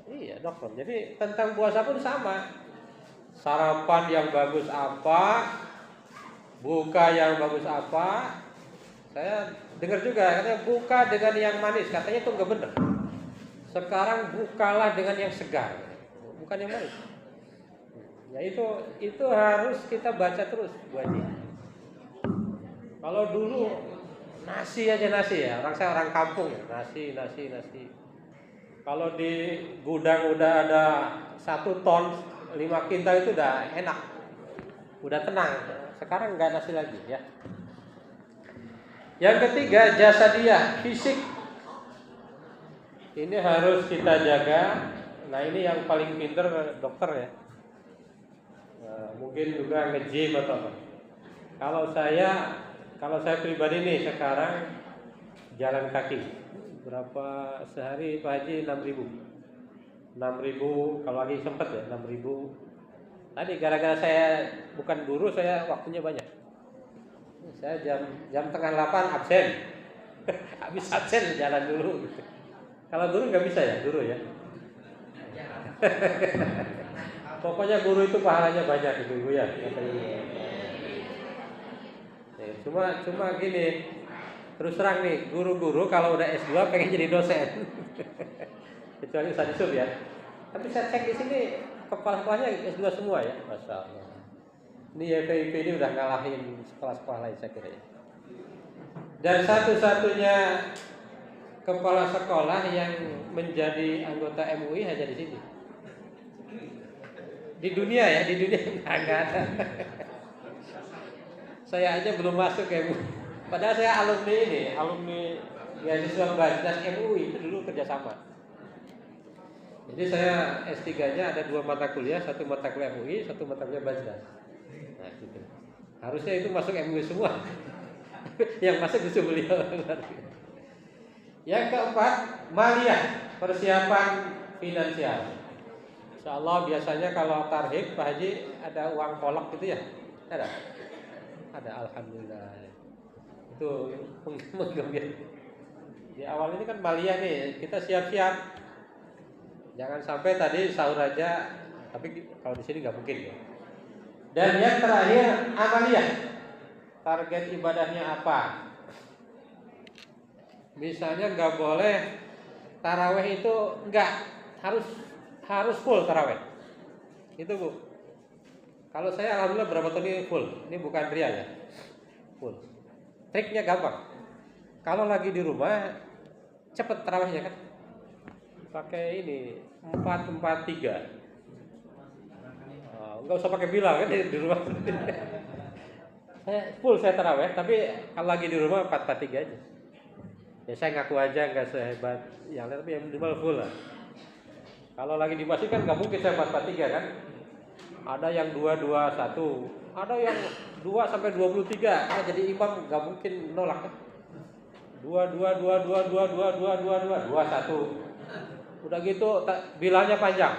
Iya dokter. Jadi tentang puasa pun sama. Sarapan yang bagus apa, buka yang bagus apa. Saya dengar juga katanya buka dengan yang manis, katanya itu nggak benar. Sekarang bukalah dengan yang segar, bukan yang manis. Ya itu harus kita baca terus Bu Haji. Kalau dulu nasi aja nasi ya, saya orang kampung ya, nasi. Kalau di gudang udah ada 1 ton 5 kintal itu udah enak, udah tenang. Sekarang nggak nasi lagi ya. Yang ketiga jasadiah, fisik. Ini harus kita jaga. Nah ini yang paling pinter dokter ya. Mungkin juga nge-gym atau apa. Kalau saya pribadi nih sekarang jalan kaki. Berapa sehari Pak Haji? 6.000 kalau lagi sempet ya 6.000. Tadi gara-gara saya bukan guru, saya waktunya banyak. Saya jam tengah 8 absen. Habis absen jalan dulu gitu. Kalau guru nggak bisa ya, guru ya. Pokoknya guru itu pahalanya banyak gitu ya. Cuma gini, terus terang nih, guru-guru kalau udah S2 pengen jadi dosen. Kecuali Ustadz Yusuf ya. Tapi saya cek di sini kepala-kepalanya S2 semua ya, Masya Allah. Ini YPIP ini udah ngalahin sekolah-sekolah lain saya kira ya. Dan satu-satunya kepala sekolah yang menjadi anggota MUI hanya di sini. Di dunia ya, di dunia nggak ada. Saya aja belum masuk ke MUI. Padahal saya alumni beasiswa Basnas MUI itu dulu kerjasama. Jadi saya S3-nya ada 2 mata kuliah, 1 mata kuliah MUI, 1 mata kuliah Basnas. Nah, gitu. Harusnya itu masuk MUI semua. Yang masuk itu beliau. Yang keempat, maliyah, persiapan finansial. Insyaallah biasanya kalau tarhib Pak Haji ada uang kolak gitu ya? Ada, alhamdulillah. Itu menggembira. Di awal ini kan maliyah nih, kita siap-siap. Jangan sampai tadi sahur aja, tapi kalau di sini nggak mungkin ya. Dan yang terakhir amaliyah, target ibadahnya apa? Misalnya nggak boleh taraweh itu harus full taraweh. Itu Bu. Kalau saya alhamdulillah berapa tahun ini full. Ini bukan ria ya. Full. Triknya gampang. Kalau lagi di rumah cepet tarawehnya kan. Pakai ini 4-4-3. Enggak usah pakai bilang kan di rumah. Saya taraweh, tapi kalau lagi di rumah 4-4-3 aja. Ya saya ngaku aja nggak sehebat yang lain, tapi yang minimal full lah. Kalau lagi di masjid kan nggak mungkin saya 4-4-3 kan, ada yang 221, ada yang 2 sampai 23. Jadi imam nggak mungkin nolak. 21. Udah gitu bilangnya panjang.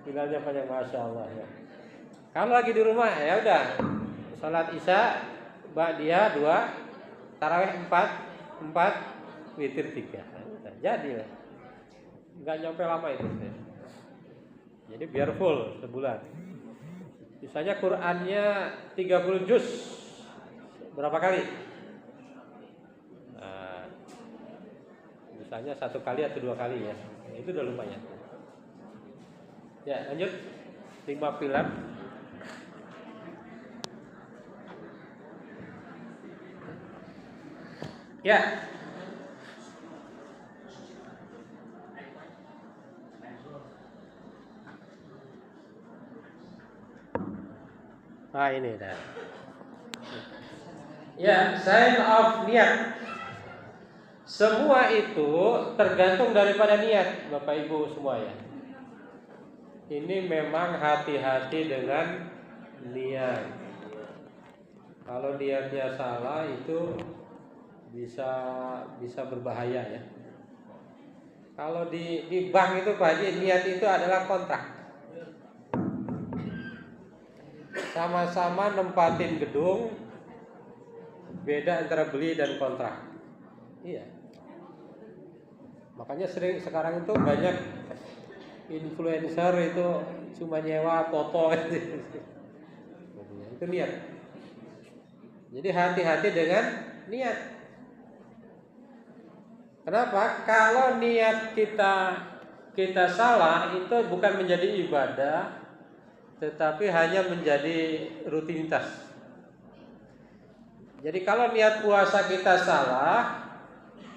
Bilangnya panjang, masya Allah ya. Kalau lagi di rumah ya udah, salat isya, ba'diyah 2, tarawih 4, witir 3. Jadi lah, nggak nyampe lama itu. Jadi biar full sebulan. Misalnya Qurannya 30 juz, berapa kali? Nah, misalnya 1 kali atau 2 kali ya, itu udah lumayan. Ya lanjut, 5 pilar. Ya. Nah ini dah. Ya, sign of niat. Semua itu tergantung daripada niat, Bapak Ibu semua ya. Ini memang hati-hati dengan niat. Kalau niatnya salah itu bisa berbahaya ya. Kalau di bank itu Pak Haji, niat itu adalah kontrak. Sama-sama nempatin gedung, beda antara beli dan kontrak. Iya. Makanya sering sekarang itu banyak influencer itu cuma nyewa foto itu niat. Jadi hati-hati dengan niat. Kenapa? Kalau niat kita salah, itu bukan menjadi ibadah, tetapi hanya menjadi rutinitas. Jadi kalau niat puasa kita salah,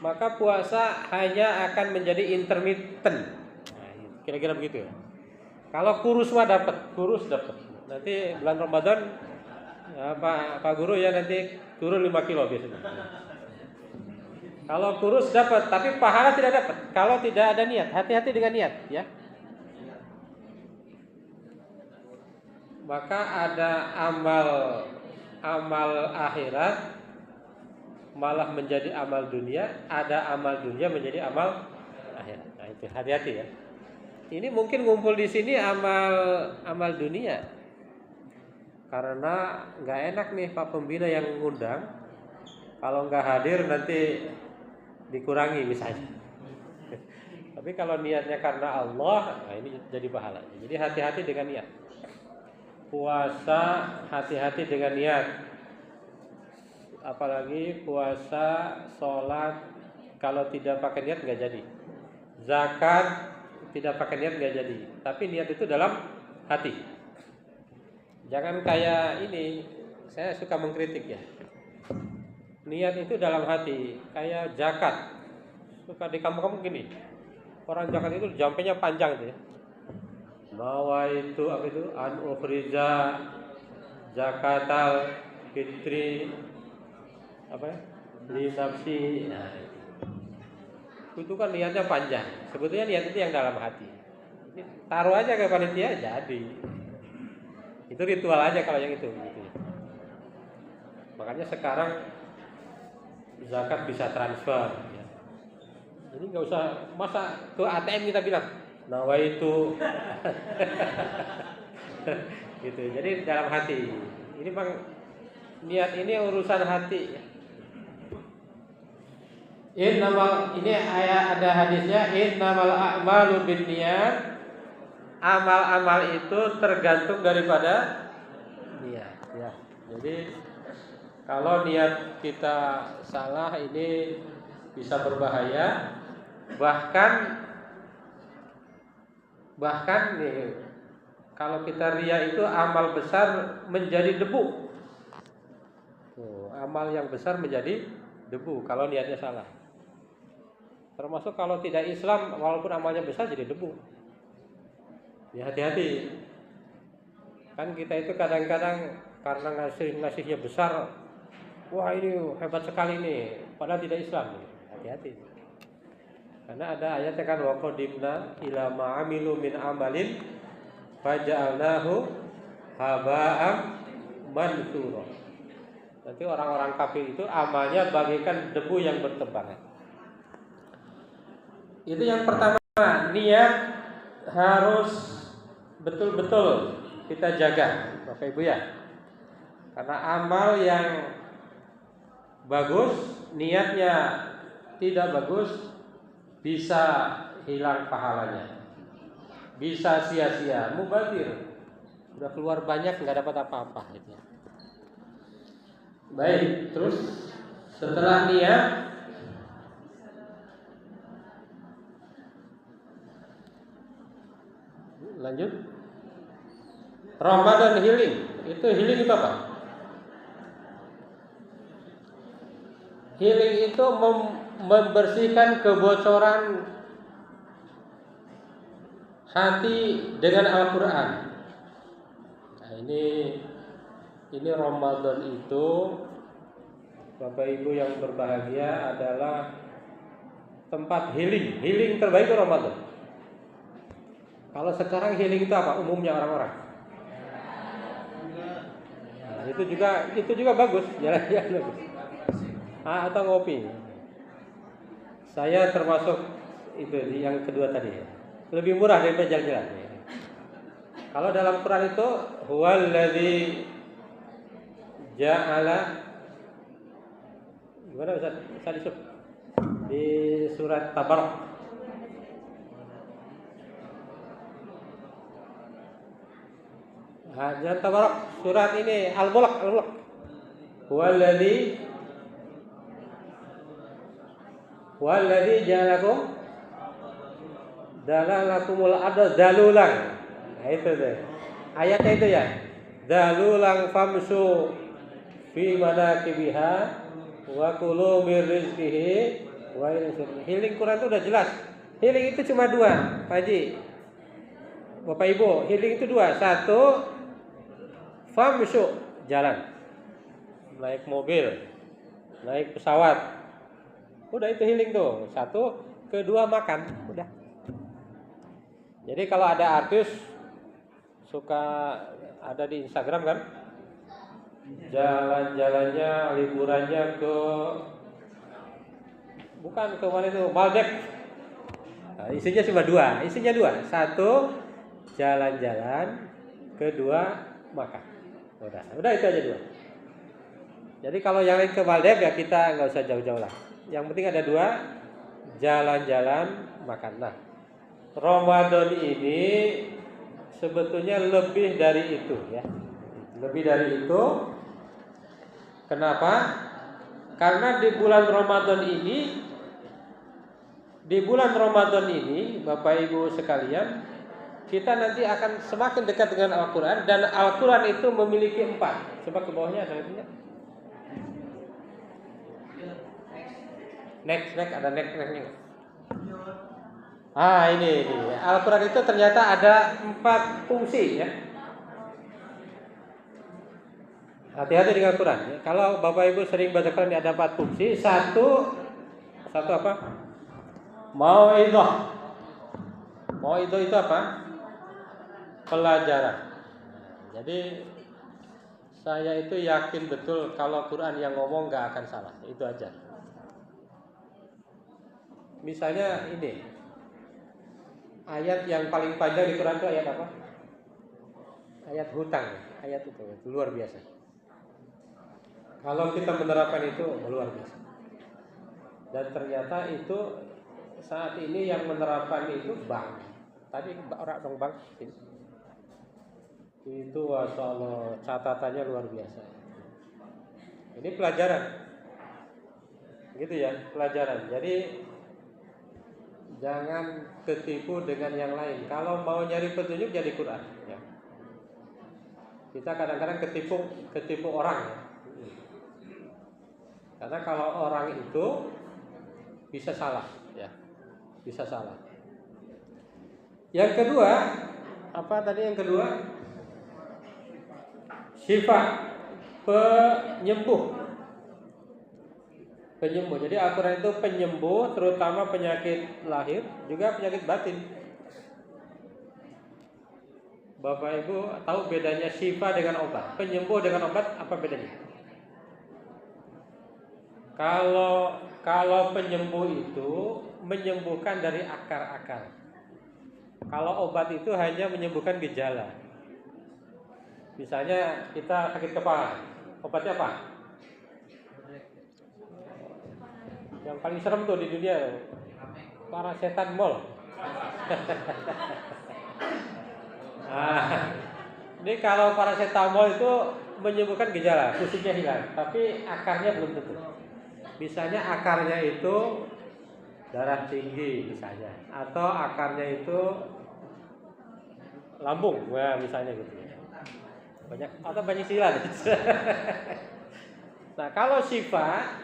maka puasa hanya akan menjadi intermittent. Kira-kira begitu ya. Kalau kurus mah dapat. Nanti bulan Ramadan ya, Pak Guru ya nanti turun 5 kilo biasanya. Kalau kurus dapat, tapi pahala tidak dapat. Kalau tidak ada niat, hati-hati dengan niat ya. Maka ada amal akhirat malah menjadi amal dunia, ada amal dunia menjadi amal akhirat. Nah itu hati-hati ya. Ini mungkin ngumpul di sini amal dunia, karena nggak enak nih Pak Pembina yang ngundang. Kalau nggak hadir nanti dikurangi misalnya. Tapi kalau niatnya karena Allah, nah ini jadi pahala. Jadi hati-hati dengan niat. Puasa hati-hati dengan niat. Apalagi puasa, sholat, kalau tidak pakai niat nggak jadi. Zakat tidak pakai niat nggak jadi. Tapi niat itu dalam hati. Jangan kayak ini, saya suka mengkritik ya. Niat itu dalam hati, kayak zakat. Suka di kampung-kampung gini. Orang zakat itu jampenya panjang tuh ya. Nawaitu apa itu? An ukhrija zakatal fitri apa ya? Li nafsi. Nah, itu kan niatnya panjang. Sebetulnya niat itu yang dalam hati. Taruh aja ke panitia jadi. Itu ritual aja kalau yang itu gitu. Makanya sekarang zakat bisa transfer ya. Jadi nggak usah masa ke ATM kita bilang nawaitu gitu. Jadi dalam hati. Ini Bang, niat ini urusan hati ya. Ini ayat ada hadisnya, innamal a'malu binniyat. Amal-amal itu tergantung daripada niat ya. Jadi kalau niat kita salah ini bisa berbahaya. Bahkan nih, kalau kita ria itu amal besar menjadi debu. Amal yang besar menjadi debu kalau niatnya salah. Termasuk kalau tidak Islam, walaupun amalnya besar jadi debu. Ya hati-hati. Kan kita itu kadang-kadang karena ngasihnya besar, wah ini hebat sekali nih, padahal tidak Islam. Hati-hati. Karena ada ayatnya kan wa qadimna ila ma amilu min amalin faja'alnahu haba'am mansura. Nanti orang-orang kafir itu amalnya bagaikan debu yang berterbangan. Itu yang pertama, niat harus betul-betul kita jaga, Bapak Ibu ya. Karena amal yang bagus, niatnya tidak bagus, bisa hilang pahalanya, bisa sia-sia, mubazir, udah keluar banyak nggak dapat apa-apa gitu. Baik, terus setelah niat lanjut Ramadan healing. Itu healing itu apa? Healing itu membersihkan kebocoran hati dengan Al-Quran. Nah, ini Ramadan itu, Bapak Ibu yang berbahagia, adalah tempat healing. Healing terbaik itu Ramadan. Kalau sekarang healing itu apa? Umumnya orang-orang. Nah, itu juga bagus, jalan-jalan bagus. Atau ngopi. Saya termasuk itu yang kedua tadi. Lebih murah daripada jalan-jalan. Kalau dalam Quran itu huwallazi ja'ala, gimana Ustaz Yusuf? Di surat Tabarak. Jangan Tabarak, surat ini Al-Mulk. Huwallazi ja'alakum dalalakumul arda zalulan. Nah, itu deh. Ayatnya itu ya. Zalulan famsu fi manakibiha wa kulu mir rizqihi wa healing Quran itu udah jelas. Healing itu cuma dua, Pak Haji. Bapak Ibu, healing itu dua. Satu, famsu, jalan. Naik mobil, naik pesawat. Udah itu healing tuh. Satu, kedua makan, udah. Jadi kalau ada artis suka ada di Instagram kan, jalan-jalannya, liburannya ke bukan ke mana itu, Maldives. Nah, isinya cuma dua. Satu, jalan-jalan, kedua makan. Udah itu aja dua. Jadi kalau yang lain ke Maldives ya kita nggak usah jauh-jauh lah. Yang penting ada dua, jalan-jalan, makan. Nah, Ramadan ini sebetulnya lebih dari itu ya. Lebih dari itu. Kenapa? Karena di bulan Ramadan ini, Bapak Ibu sekalian, kita nanti akan semakin dekat dengan Al-Quran, dan Al-Quran itu memiliki 4. Coba ke bawahnya ada lihatnya. Next ada next-nya. Ini Al-Quran itu ternyata ada 4 fungsi ya. Hati-hati dengan Quran ya. Kalau Bapak Ibu sering baca Quran ada 4 fungsi. Satu apa? Mau'idhah. Mau'idhah itu apa? Pelajaran. Jadi saya itu yakin betul kalau Quran yang ngomong gak akan salah. Itu aja. Misalnya ini, ayat yang paling panjang di Quran itu ayat apa? Ayat hutang. Ayat itu luar biasa. Kalau kita menerapkan itu luar biasa. Dan ternyata itu saat ini yang menerapkan itu bank. Tadi orang dong bank itu masyaallah catatannya luar biasa. Ini pelajaran, gitu ya, pelajaran. Jadi jangan ketipu dengan yang lain. Kalau mau nyari petunjuk jadi Quran. Ya. Kita kadang-kadang ketipu orang. Ya. Karena kalau orang itu bisa salah, ya, bisa salah. Yang kedua, apa tadi yang kedua? Syifa, penyembuh. Jadi Al-Quran itu penyembuh, terutama penyakit lahir, juga penyakit batin. Bapak Ibu tahu bedanya syifa dengan obat? Penyembuh dengan obat apa bedanya? Kalau penyembuh itu menyembuhkan dari akar-akar. Kalau obat itu hanya menyembuhkan gejala. Misalnya kita sakit kepala, obatnya apa? Yang paling serem tuh di dunia, paracetamol. Nah, ini kalau paracetamol itu menyembuhkan gejala, pusingnya hilang, tapi akarnya belum tentu. Misalnya akarnya itu darah tinggi misalnya, atau akarnya itu lambung, wah misalnya gitu. Banyak istilah. Nah, kalau syifa,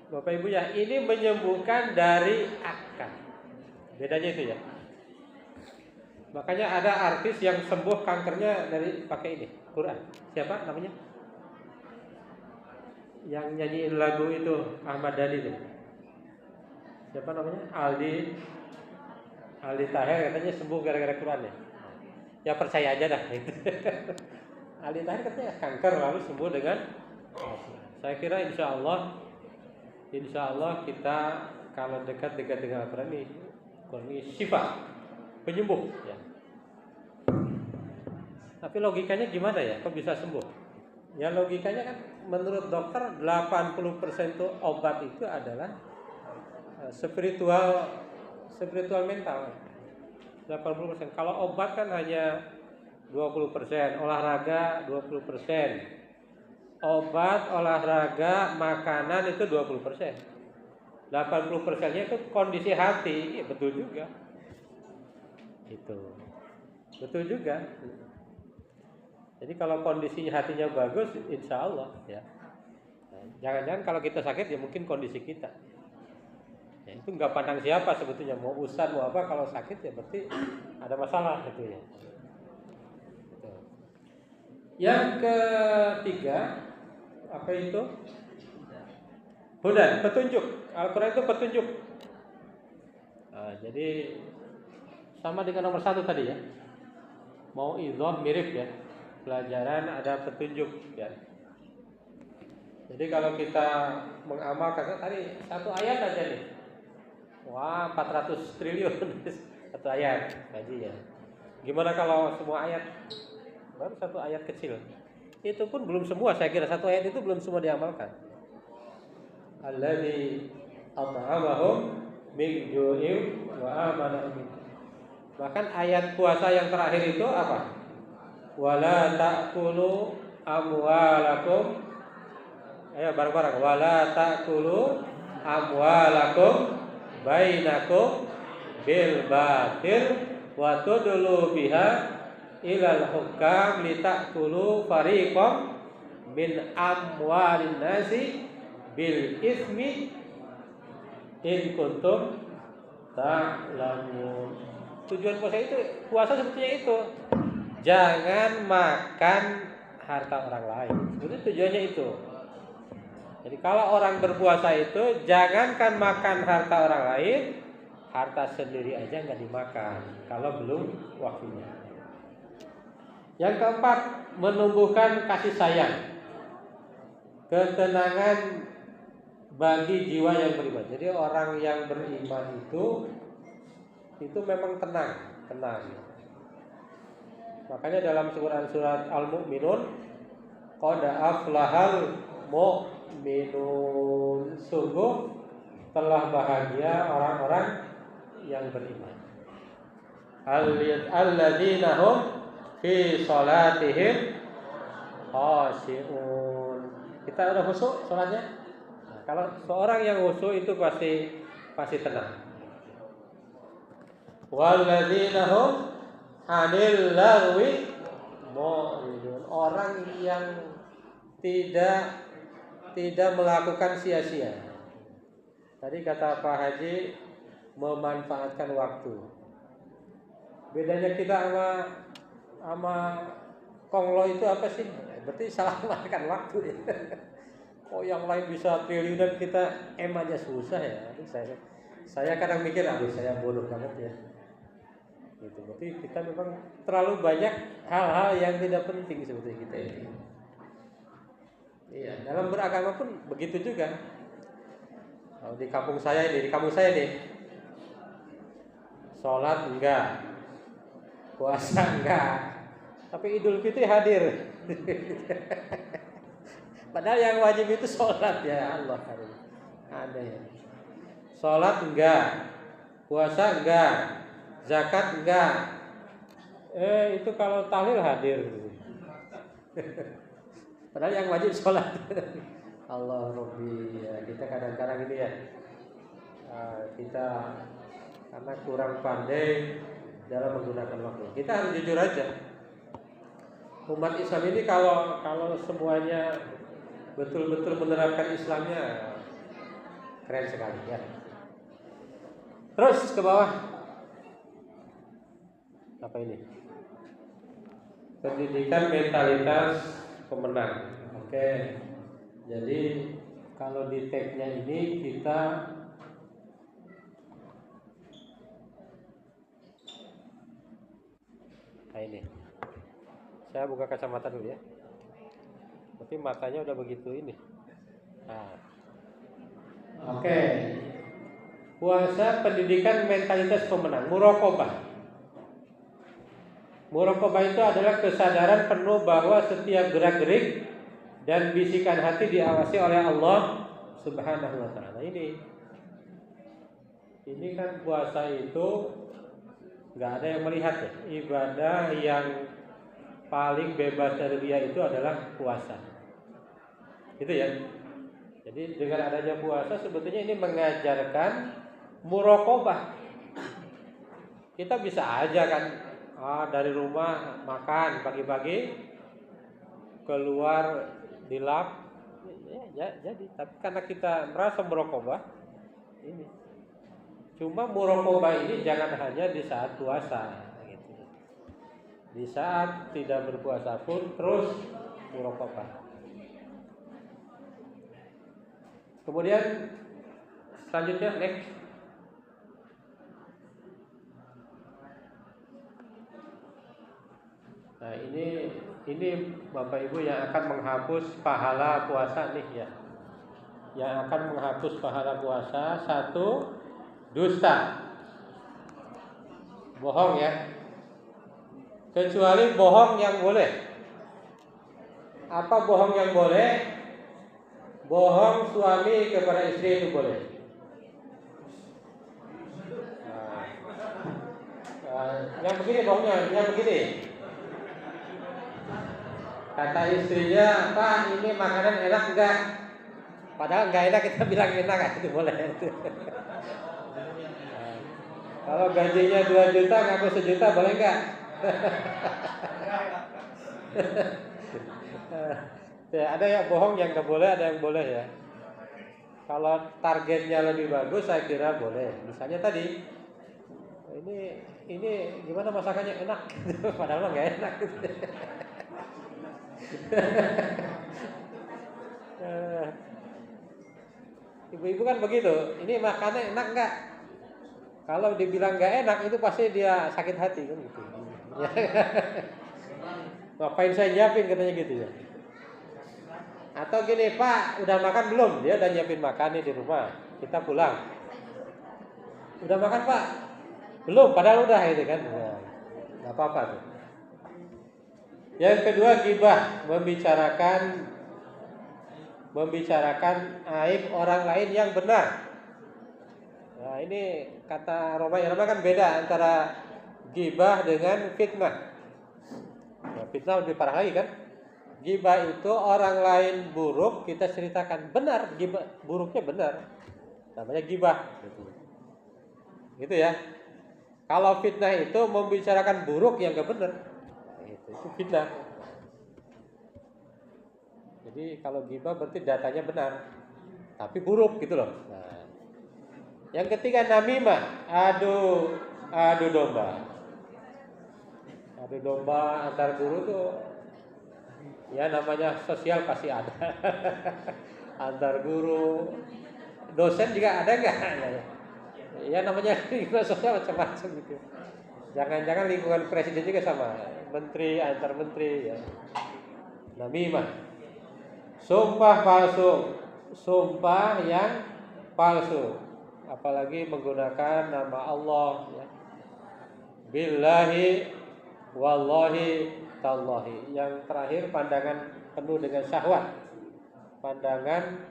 Bapak Ibu ya, ini menyembuhkan dari akar. Bedanya itu ya. Makanya ada artis yang sembuh kankernya dari pakai ini, Quran. Siapa namanya? Yang nyanyiin lagu itu Ahmad Dhani itu. Siapa namanya? Aldi Taher katanya sembuh gara-gara Quran ya. Ya percaya aja dah itu. Aldi Taher katanya kanker lalu sembuh dengan. Saya kira insya Allah kita kalau dekat-dekat dengan Al-Quran ini syifa, penyembuh ya. Tapi logikanya gimana ya? Kok bisa sembuh? Ya logikanya kan menurut dokter 80% itu obat itu adalah spiritual mental. 80%. Kalau obat kan hanya 20%, olahraga 20%. Obat, olahraga, makanan itu 20%. 80%-nya itu kondisi hati. Ya, betul juga. Itu. Betul juga. Jadi kalau kondisi hatinya bagus, insya Allah ya. Nah, jangan-jangan kalau kita sakit ya mungkin kondisi kita. Ya, itu nggak pandang siapa sebetulnya, mau ustaz mau apa, kalau sakit ya berarti ada masalah gitu ya. Gitu. Yang ketiga apa itu? Hudan, petunjuk. Al-Quran itu petunjuk. Nah, jadi sama dengan nomor 1 tadi ya. Mau idhah mirip ya. Pelajaran ada petunjuk ya. Jadi kalau kita mengamalkan tadi satu ayat aja nih. Wah, 400 triliun satu ayat tadi ya. Gimana kalau semua ayat? Baru satu ayat kecil. Itu pun belum semua, saya kira satu ayat itu belum semua diamalkan. Alladzi at'amahum min ju'in wa amanahum. Bahkan ayat puasa yang terakhir itu apa? Wala ta'kulu amwalakum. Ayo bareng-bareng. Wala ta'kulu amwalakum bainakum bil batil wa tudlu biha ilal hukam litakulu fariqam min amwalin nasi bil ismi in kuntum ta'lamun. Tujuan puasa sebetulnya itu jangan makan harta orang lain. Sebetulnya tujuannya itu. Jadi kalau orang berpuasa itu jangankan makan harta orang lain, harta sendiri aja nggak dimakan kalau belum waktunya. Yang keempat, menumbuhkan kasih sayang, ketenangan bagi jiwa yang beriman. Jadi orang yang beriman itu memang tenang. Makanya dalam surat Al-Mu'minun, qad aflahal mu'minun, sungguh telah bahagia orang-orang yang beriman. Alladzina hum fi sholatihim khashi'un. Kita udah khusyuk sholatnya. Nah, kalau seorang yang khusyuk itu pasti tenang. Walladzina hum 'anil lagwi mu'ridun. Orang yang tidak melakukan sia-sia. Tadi kata Pak Haji, memanfaatkan waktu. Bedanya kita sama konglo itu apa sih? Berarti salah makan waktu ya. Kok yang lain bisa triliunan, kita aja susah ya. Saya kadang mikir, saya bodoh banget ya. Gitu. Berarti kita memang terlalu banyak hal-hal yang tidak penting seperti kita ini. Iya, dalam beragama pun begitu juga. Kalau di kampung saya nih, sholat enggak, puasa enggak, tapi Idul Fitri hadir. Padahal yang wajib itu sholat, ya Allah. Ada ya. Sholat enggak, puasa enggak, zakat enggak. Itu kalau tahlil hadir. Padahal yang wajib sholat. Allah Rabbi, ya, kita kadang-kadang ini ya, kita karena kurang pandai dalam menggunakan waktu. Kita harus jujur aja. Umat Islam ini kalau semuanya betul-betul menerapkan Islamnya, keren sekali ya. Terus ke bawah. Apa ini? Pendidikan mentalitas pemenang. Oke. Jadi kalau di tag-nya ini kita ini. Saya buka kacamata dulu ya. Tapi matanya udah begitu ini. Nah. Oke. Puasa pendidikan mentalitas pemenang, muraqabah. Muraqabah itu adalah kesadaran penuh bahwa setiap gerak-gerik dan bisikan hati diawasi oleh Allah Subhanahu wa taala. Ini kan puasa itu enggak ada yang melihat ya. Ibadah yang paling bebas dari riya itu adalah puasa. Gitu ya. Jadi dengan adanya puasa sebetulnya ini mengajarkan muraqabah. Kita bisa aja kan dari rumah makan pagi-pagi, keluar di lab, ya, jadi. Tapi karena kita merasa muraqabah, ini. Cuma muraqabah ini jangan hanya di saat puasa, gitu. Di saat tidak berpuasa pun terus muraqabah. Kemudian selanjutnya next. Nah ini Bapak Ibu yang akan menghapus pahala puasa nih ya. Yang akan menghapus pahala puasa, 1, dusta. Bohong ya. Kecuali bohong yang boleh. Apa bohong yang boleh? Bohong suami kepada istri itu boleh. Yang begini bohongnya, yang begini. Kata istrinya, Pak ini makanan enak enggak? Padahal enggak enak kita bilang enak, itu boleh. Kalau gajinya 2 juta ngaku 1 juta boleh enggak? Ya, ada yang bohong yang enggak boleh, ada yang boleh ya. Kalau targetnya lebih bagus saya kira boleh. Misalnya tadi ini gimana masakannya enak, padahal enggak enak. Ibu-ibu kan begitu. Ini makannya enak enggak? Kalau dibilang enggak enak itu pasti dia sakit hati kan gitu. Ngapain saya nyiapin katanya gitu ya. Atau gini, Pak, udah makan belum? Dia udah nyiapin makan nih di rumah. Kita pulang. Udah makan, Pak? Belum, padahal udah gitu kan. Enggak apa-apa tuh. Yang kedua, ghibah, membicarakan aib orang lain yang benar. Nah, ini kata Roma kan beda antara ghibah dengan fitnah. Nah, fitnah lebih parah lagi kan? Ghibah itu orang lain buruk kita ceritakan benar, ghibah buruknya benar. Namanya ghibah gitu ya. Kalau fitnah itu membicarakan buruk yang enggak benar. Itu fitnah. Jadi kalau ghibah berarti datanya benar, tapi buruk gitu loh. Nah, yang ketiga namimah, adu domba. Adu domba antar guru tuh, ya namanya sosial pasti ada. Antar guru, dosen juga ada nggak? Ya namanya sosial macam-macam gitu. Jangan-jangan lingkungan presiden juga sama, menteri antar menteri ya. Namimah. Sumpah palsu, sumpah yang palsu, apalagi menggunakan nama Allah ya. Billahi wallahi tallahi. Yang terakhir pandangan penuh dengan syahwat, pandangan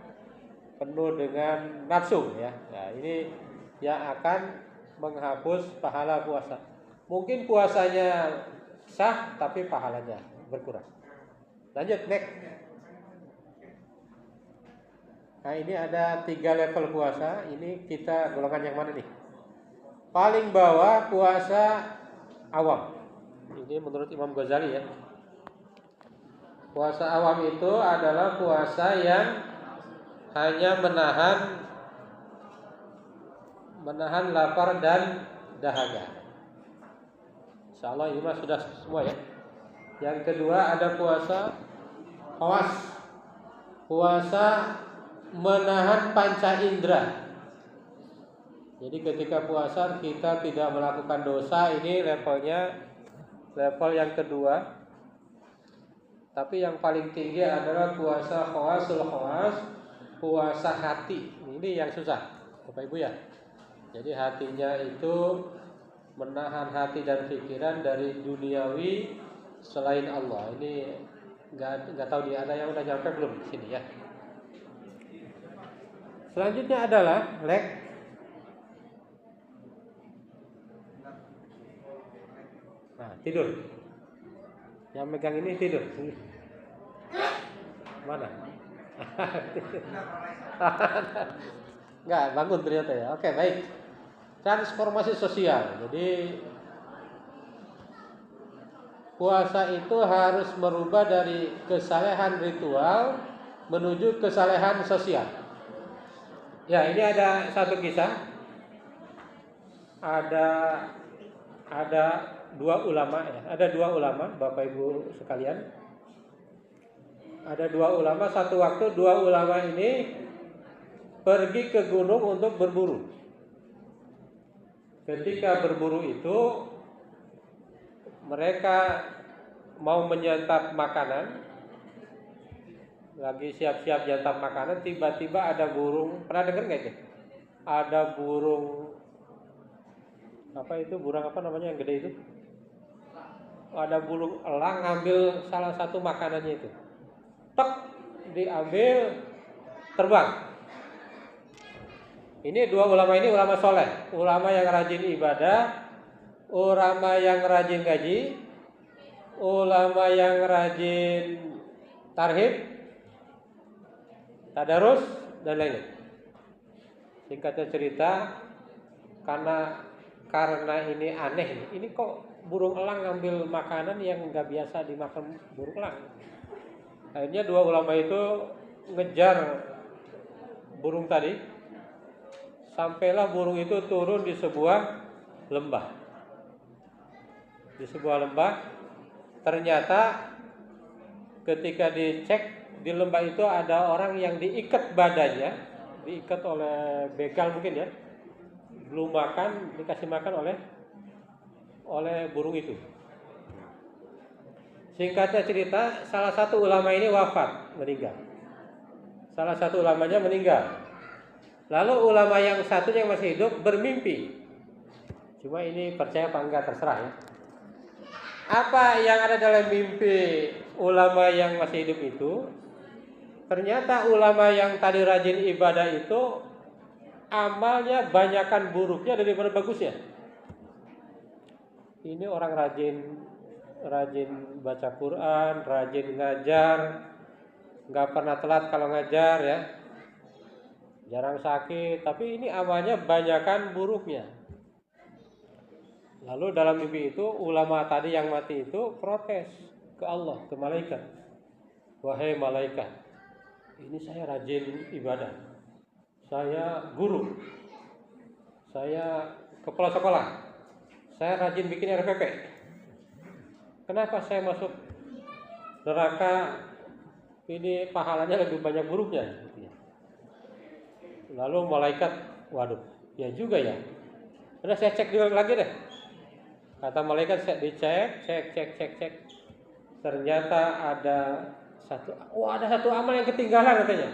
penuh dengan nafsu ya. Nah, ini yang akan menghapus pahala puasa. Mungkin puasanya sah tapi pahalanya berkurang. Lanjut next. Nah, ini ada 3 level puasa. Ini kita golongan yang mana nih? Paling bawah puasa awam. Ini menurut Imam Ghazali ya. Puasa awam itu adalah puasa yang hanya menahan lapar dan dahaga. Insyaallah ini mah sudah semua ya. Yang kedua ada puasa khawas. Puasa menahan panca indera. Jadi ketika puasa kita tidak melakukan dosa, ini level yang kedua. Tapi yang paling tinggi adalah puasa khawasul khawas, puasa hati. Ini yang susah, Bapak Ibu ya. Jadi hatinya itu menahan hati dan pikiran dari duniawi selain Allah. Ini nggak tahu dia ada yang udah nyampe belum di sini ya. Selanjutnya adalah tidur. Yang megang ini tidur. Mana? Enggak, bangun ternyata ya. Oke, baik. Transformasi sosial. Jadi puasa itu harus merubah dari kesalehan ritual menuju kesalehan sosial. Ya, ini ada satu kisah. Ada dua ulama ya. Ada 2 ulama, Bapak Ibu sekalian. Ada 2 ulama, satu waktu 2 ulama ini pergi ke gunung untuk berburu. Ketika berburu itu mereka mau menyantap makanan, lagi siap-siap nyantap makanan, tiba-tiba ada burung. Pernah dengar nggak itu? Ada burung apa itu? Burung apa namanya yang gede itu? Ada burung elang ngambil salah satu makanannya itu. Tek, diambil, terbang. Ini 2 ulama ini ulama soleh, ulama yang rajin ibadah, ulama yang rajin ngaji, ulama yang rajin tarhib, tadarus dan lain-lain. Singkatnya cerita, karena ini aneh, ini kok burung elang ngambil makanan yang nggak biasa dimakan burung elang. Akhirnya 2 ulama itu ngejar burung tadi. Sampailah burung itu turun di sebuah lembah. Di sebuah lembah, ternyata ketika dicek di lembah itu ada orang yang diikat badannya, diikat oleh begal mungkin ya, belum makan, dikasih makan oleh burung itu. Singkatnya cerita, salah satu ulama ini wafat, meninggal. Salah satu ulamanya meninggal. Lalu ulama yang satunya yang masih hidup bermimpi. Cuma ini percaya apa enggak terserah ya. Apa yang ada dalam mimpi ulama yang masih hidup itu? Ternyata ulama yang tadi rajin ibadah itu amalnya banyakan buruknya daripada bagusnya. Ini orang rajin baca Quran, rajin ngajar, nggak pernah telat kalau ngajar ya, jarang sakit, tapi ini amalnya banyakan buruknya. Lalu dalam mimpi itu ulama tadi yang mati itu protes ke Allah, ke malaikat. Wahai malaikat, ini saya rajin ibadah, saya guru, saya kepala sekolah, saya rajin bikin RPP. Kenapa saya masuk neraka? Ini pahalanya lebih banyak buruknya. Lalu malaikat, waduh, ya juga ya. Udah saya cek dulu lagi deh. Kata malaikat, saya cek. Ternyata ada satu amal yang ketinggalan katanya.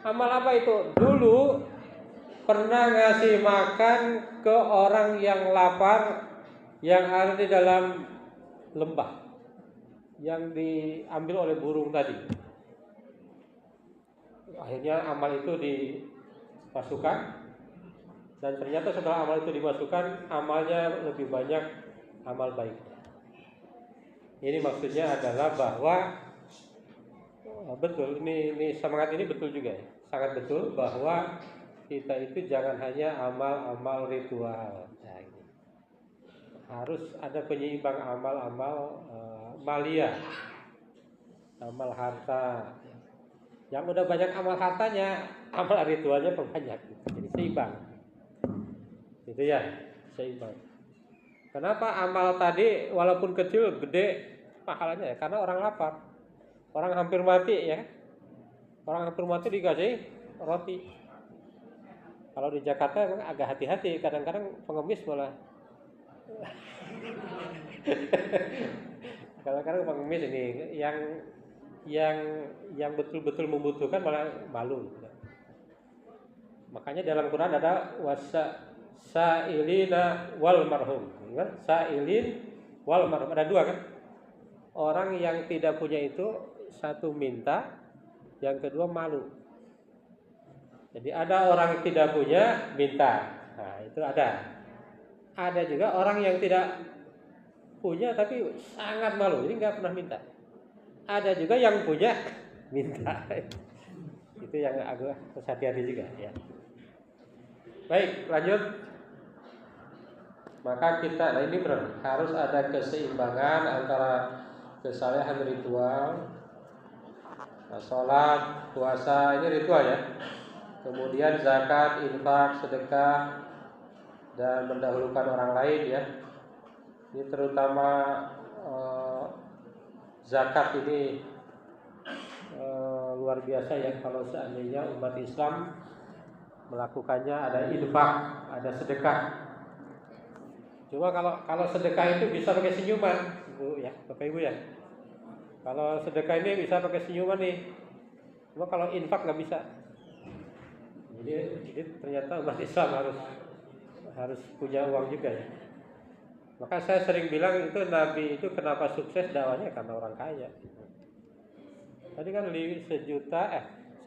Amal apa itu? Dulu pernah ngasih makan ke orang yang lapar yang ada di dalam lembah yang diambil oleh burung tadi. Akhirnya amal itu dimasukkan, dan ternyata setelah amal itu dimasukkan, amalnya lebih banyak amal baik. Ini maksudnya adalah bahwa betul, ini semangat ini betul juga ya, sangat betul bahwa kita itu jangan hanya amal-amal ritual. Nah, ini harus ada penyeimbang amal-amal malia, amal harta. Yang udah banyak amal hartanya, amal ritualnya perbanyak. Jadi seimbang. Itu ya, seimbang. Kenapa amal tadi walaupun kecil gede pahalanya ya? Karena orang lapar. Orang hampir mati ya. Orang hampir mati dikasih roti. Kalau di Jakarta memang agak hati-hati, kadang-kadang pengemis malah. Kadang-kadang pengemis ini yang betul-betul membutuhkan malah malu. Makanya dalam Quran ada sa'ilina wal marhum. Kan? Sa'ilin wal marhum. Ada dua kan? Orang yang tidak punya itu, satu minta, yang kedua malu. Jadi ada orang yang tidak punya minta. Nah, itu ada. Ada juga orang yang tidak punya tapi sangat malu, jadi nggak pernah minta. Ada juga yang punya minta. Itu yang agak hati-hati juga ya. Baik, lanjut. Maka kita, nah ini benar, harus ada keseimbangan antara kesalehan ritual, sholat, puasa, ini ritual ya. Kemudian zakat, infak, sedekah, dan mendahulukan orang lain ya. Ini terutama zakat ini luar biasa ya, kalau seandainya umat Islam melakukannya, ada infak, ada sedekah. Cuma kalau sedekah itu bisa pakai senyuman, Bu ya, Bapak Ibu ya. Kalau sedekah ini bisa pakai senyuman nih. Cuma kalau infak nggak bisa. Jadi ternyata umat Islam harus punya uang juga ya. Maka saya sering bilang itu Nabi itu kenapa sukses dakwahnya, karena orang kaya. Tadi kan 1.217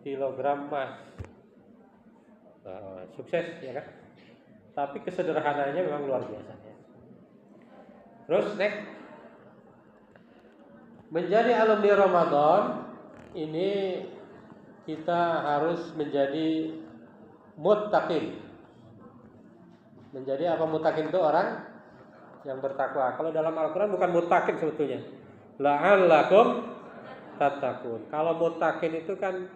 kilogram emas, sukses ya kan. Tapi kesederhanaannya memang luar biasa ya. Terus next, menjadi alumni Ramadan ini kita harus menjadi muttaqin. Menjadi apa muttaqin itu? Orang yang bertakwa. Kalau dalam Al-Quran bukan muttaqin sebetulnya, la'allakum tattaqun. Kalau muttaqin itu kan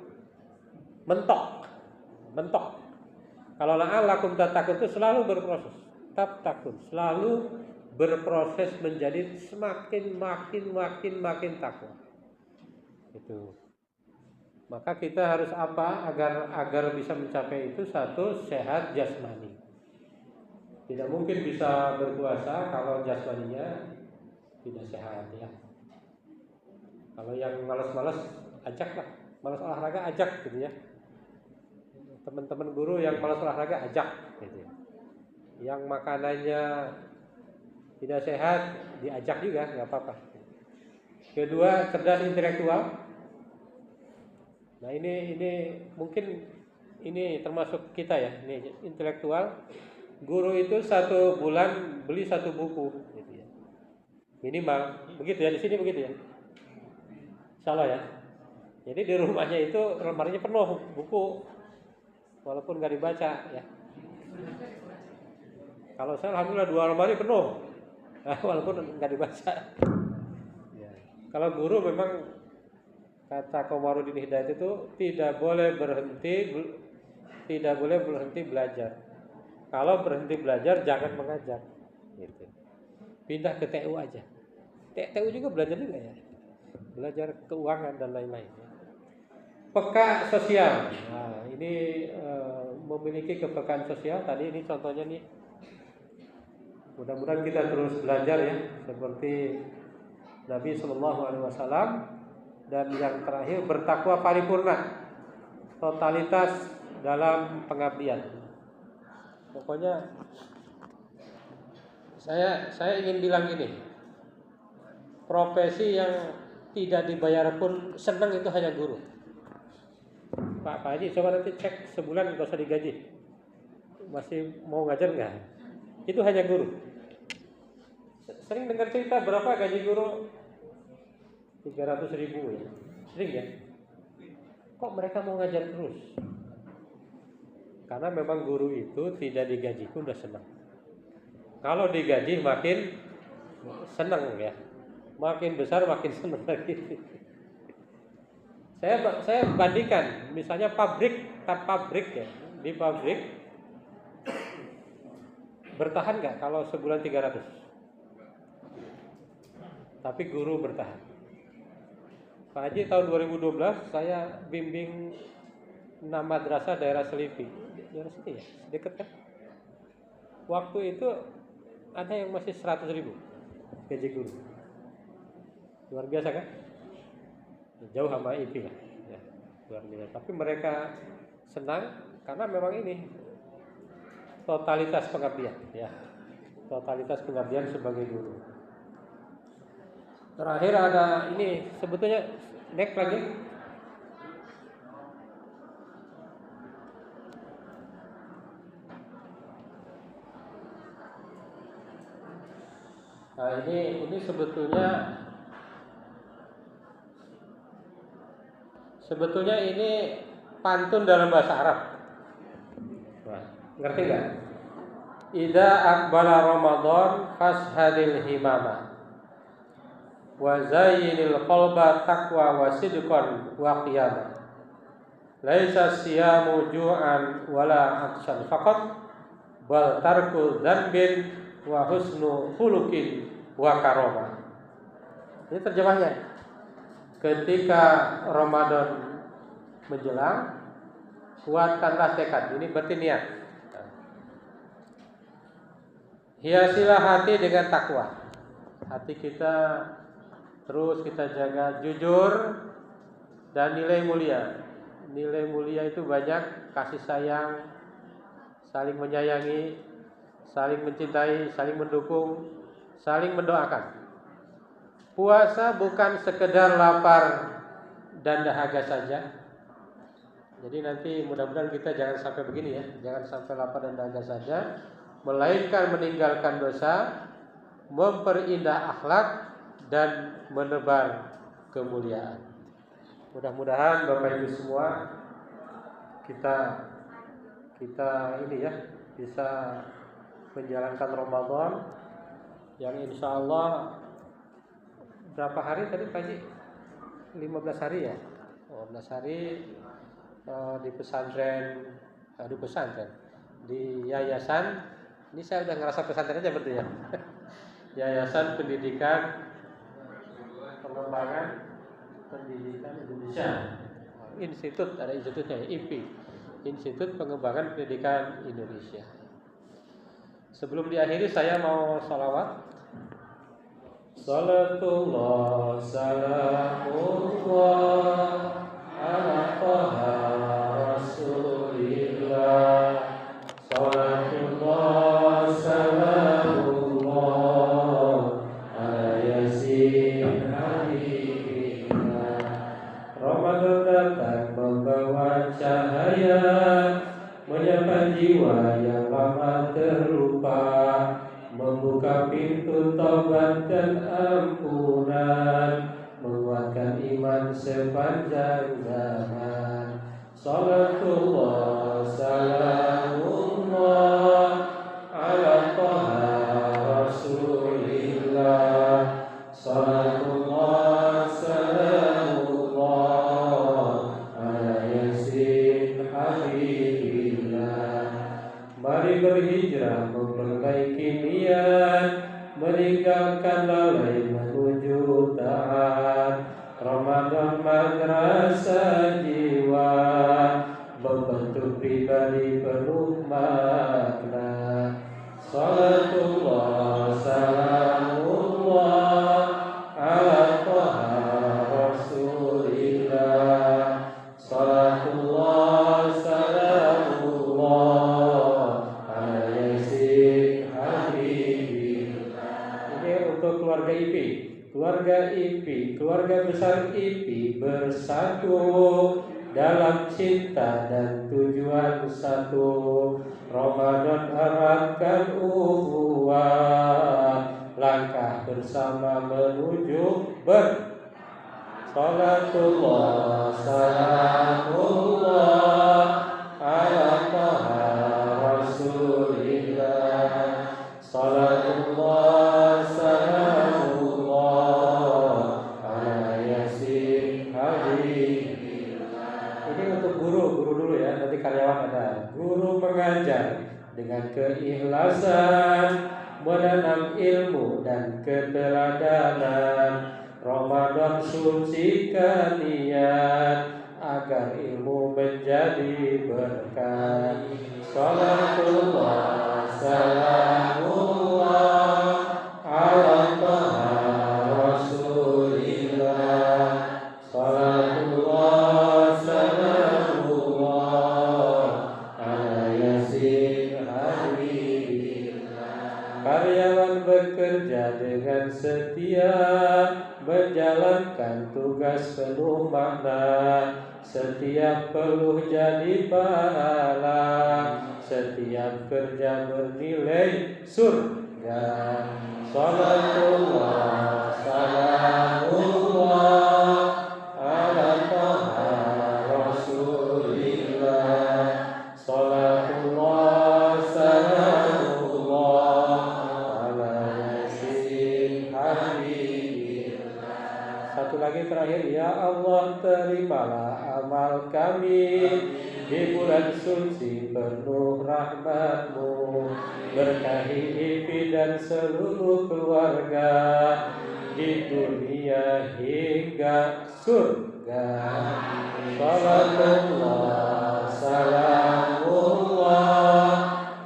mentok. Kalau la'allakum tattaqun itu selalu berproses, tattaqun, selalu berproses menjadi semakin makin takwa. Itu. Maka kita harus apa agar bisa mencapai itu? Satu, sehat jasmani. Tidak mungkin bisa berpuasa kalau jasmaninya tidak sehat ya. Kalau yang malas-malas, ajaklah. Malas olahraga, ajak gitu ya. Teman-teman guru yang malas olahraga, ajak gitu ya. Yang makanannya tidak sehat, diajak juga, nggak apa-apa. Kedua, cerdas intelektual. Nah ini mungkin ini termasuk kita ya, ini intelektual. Guru itu 1 bulan beli 1 buku, gitu ya. Minimal, begitu ya, di sini begitu ya. Salah ya. Jadi di rumahnya itu lemarinya penuh buku, walaupun nggak dibaca ya. Kalau saya alhamdulillah 2 lemari penuh, walaupun nggak dibaca. Ya. Kalau guru memang kata Komarudin Hidayat itu tidak boleh berhenti belajar. Kalau berhenti belajar jangan mengajar, gitu. Pindah ke TU aja. TU juga belajar juga ya. Belajar keuangan dan lain-lain. Peka sosial. Nah, ini memiliki kepekaan sosial. Tadi ini contohnya nih, Mudah-mudahan kita terus belajar ya, seperti Nabi Shallallahu Alaihi Wasallam. Dan yang terakhir, bertakwa paripurna, totalitas dalam pengabdian. Pokoknya saya ingin bilang gini, profesi yang tidak dibayar pun senang itu hanya guru. Pak Haji, coba nanti cek sebulan nggak usah digaji, masih mau ngajar nggak? Itu hanya guru. Sering dengar cerita berapa gaji guru? 300.000 ya. Sering ya? Kok mereka mau ngajar terus? Karena memang guru itu tidak digaji pun udah senang. Kalau digaji makin senang ya. Makin besar makin senang lagi. Saya bandingkan, misalnya pabrik ya. Di pabrik bertahan nggak kalau sebulan 300? Tapi guru bertahan. Pak Haji, tahun 2012 saya bimbing 6 madrasah daerah Selipi. Daerah sini ya, dekat kan? Waktu itu ada yang masih 100.000 gaji guru. Luar biasa kan? Jauh sama IP lah. Ya, luar biasa. Tapi mereka senang karena memang ini totalitas pengabdian ya. Totalitas pengabdian sebagai guru. Terakhir ada ini, sebetulnya next lagi. Nah ini sebetulnya ini pantun dalam bahasa Arab. Nah, ngerti nggak? Idza aqbala Ramadan fashhadil himama wa zayyinil qalba taqwa wa sidqan wa qiyamah. Laisa siyamu ju'an wala atshan faqat bal tarku dzanbin wa husnu khuluqin wa karamah. Ini terjemahnya. Ketika Ramadan menjelang, kuatkanlah tekad. Ini berarti niat. Hiasilah hati dengan takwa. Hati kita terus kita jaga jujur dan nilai mulia. Nilai mulia itu banyak, kasih sayang, saling menyayangi, saling mencintai, saling mendukung, saling mendoakan. Puasa bukan sekedar lapar dan dahaga saja. Jadi nanti mudah-mudahan kita jangan sampai begini ya, jangan sampai lapar dan dahaga saja, melainkan meninggalkan dosa, memperindah akhlak dan menebar kemuliaan. Mudah-mudahan Bapak Ibu semua kita ini ya bisa menjalankan Ramadan yang insya Allah berapa hari tadi Pak Haji? 15 hari ya? 15 hari di pesantren di yayasan. Ini saya udah ngerasa pesantren aja berarti ya. Yayasan Pendidikan Pengembangan Pendidikan Indonesia. Institut, ada institutnya ya, IP. Institut Pengembangan Pendidikan Indonesia. Sebelum diakhiri saya mau sholawat. Salatullah salamullah ala taha rasulillah. Salatullah salamullah ala yasin habibillah. Ramadan datang membawa cahaya, menyapa jiwa yang lama terlupa, membuka pintu taubat dan ampunan, menguatkan iman sepanjang zaman. Salatullah salamullah ala taha rasulillah. Salatullah salamullah ala yasin habibillah. Mari berhijrah memperbaiki niat, meninggalkan lalai menuju taat. Ramadan madrasah jiwa, membentuk pribadi penuh makna. Salatullah keluarga IPI, keluarga besar IPI bersatu dalam cinta dan tujuan satu. Ramadan eratkan ukhuwah, langkah bersama menuju salatullah salamullah ala taha rasulillah. Salatullah salamullah ala yasin habibillah. Ini untuk guru dulu ya, nanti karyawan ada. Guru mengajar dengan keikhlasan, menanam ilmu dan keteladanan. Ramadan sucikan niat agar ilmu menjadi berkah. Salatullah salamullah ala taha rasulillah. Salatullah salamullah ala yasin habibillah. Karyawan bekerja dengan setia, menjalankan tugas penuh makna. Setiap peluh jadi pahala, setiap kerja bernilai surga. Salatullah salamullah ala taha rasulillah. Salatullah salamullah ala yasin habibillah. Satu lagi terakhir, ya Allah terimalah amal kami di bulan suci penuh rahmat-Mu. Berkahi IPI dan seluruh keluarga di dunia hingga surga. Salatullah salamullah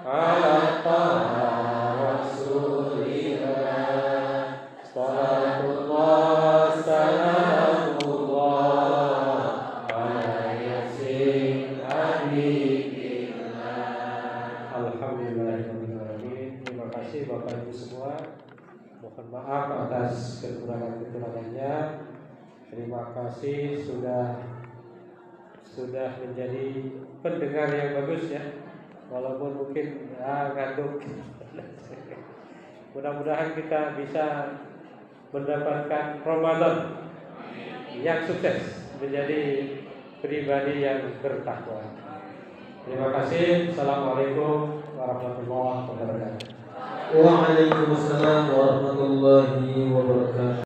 ala taha rasulillah. Salatullah salamullah ala yasin habibillah. Alhamdulillahirrahmanirrahim. Terima kasih Bapak Ibu semua. Mohon maaf atas kekurangan-kekurangannya. Terima kasih sudah menjadi pendengar yang bagus ya. Walaupun mungkin ngantuk. Mudah-mudahan kita bisa mendapatkan Ramadan yang sukses, menjadi pribadi yang bertakwa. Terima kasih. Assalamualaikum warahmatullahi wabarakatuh. Waalaikumsalam warahmatullahi wabarakatuh.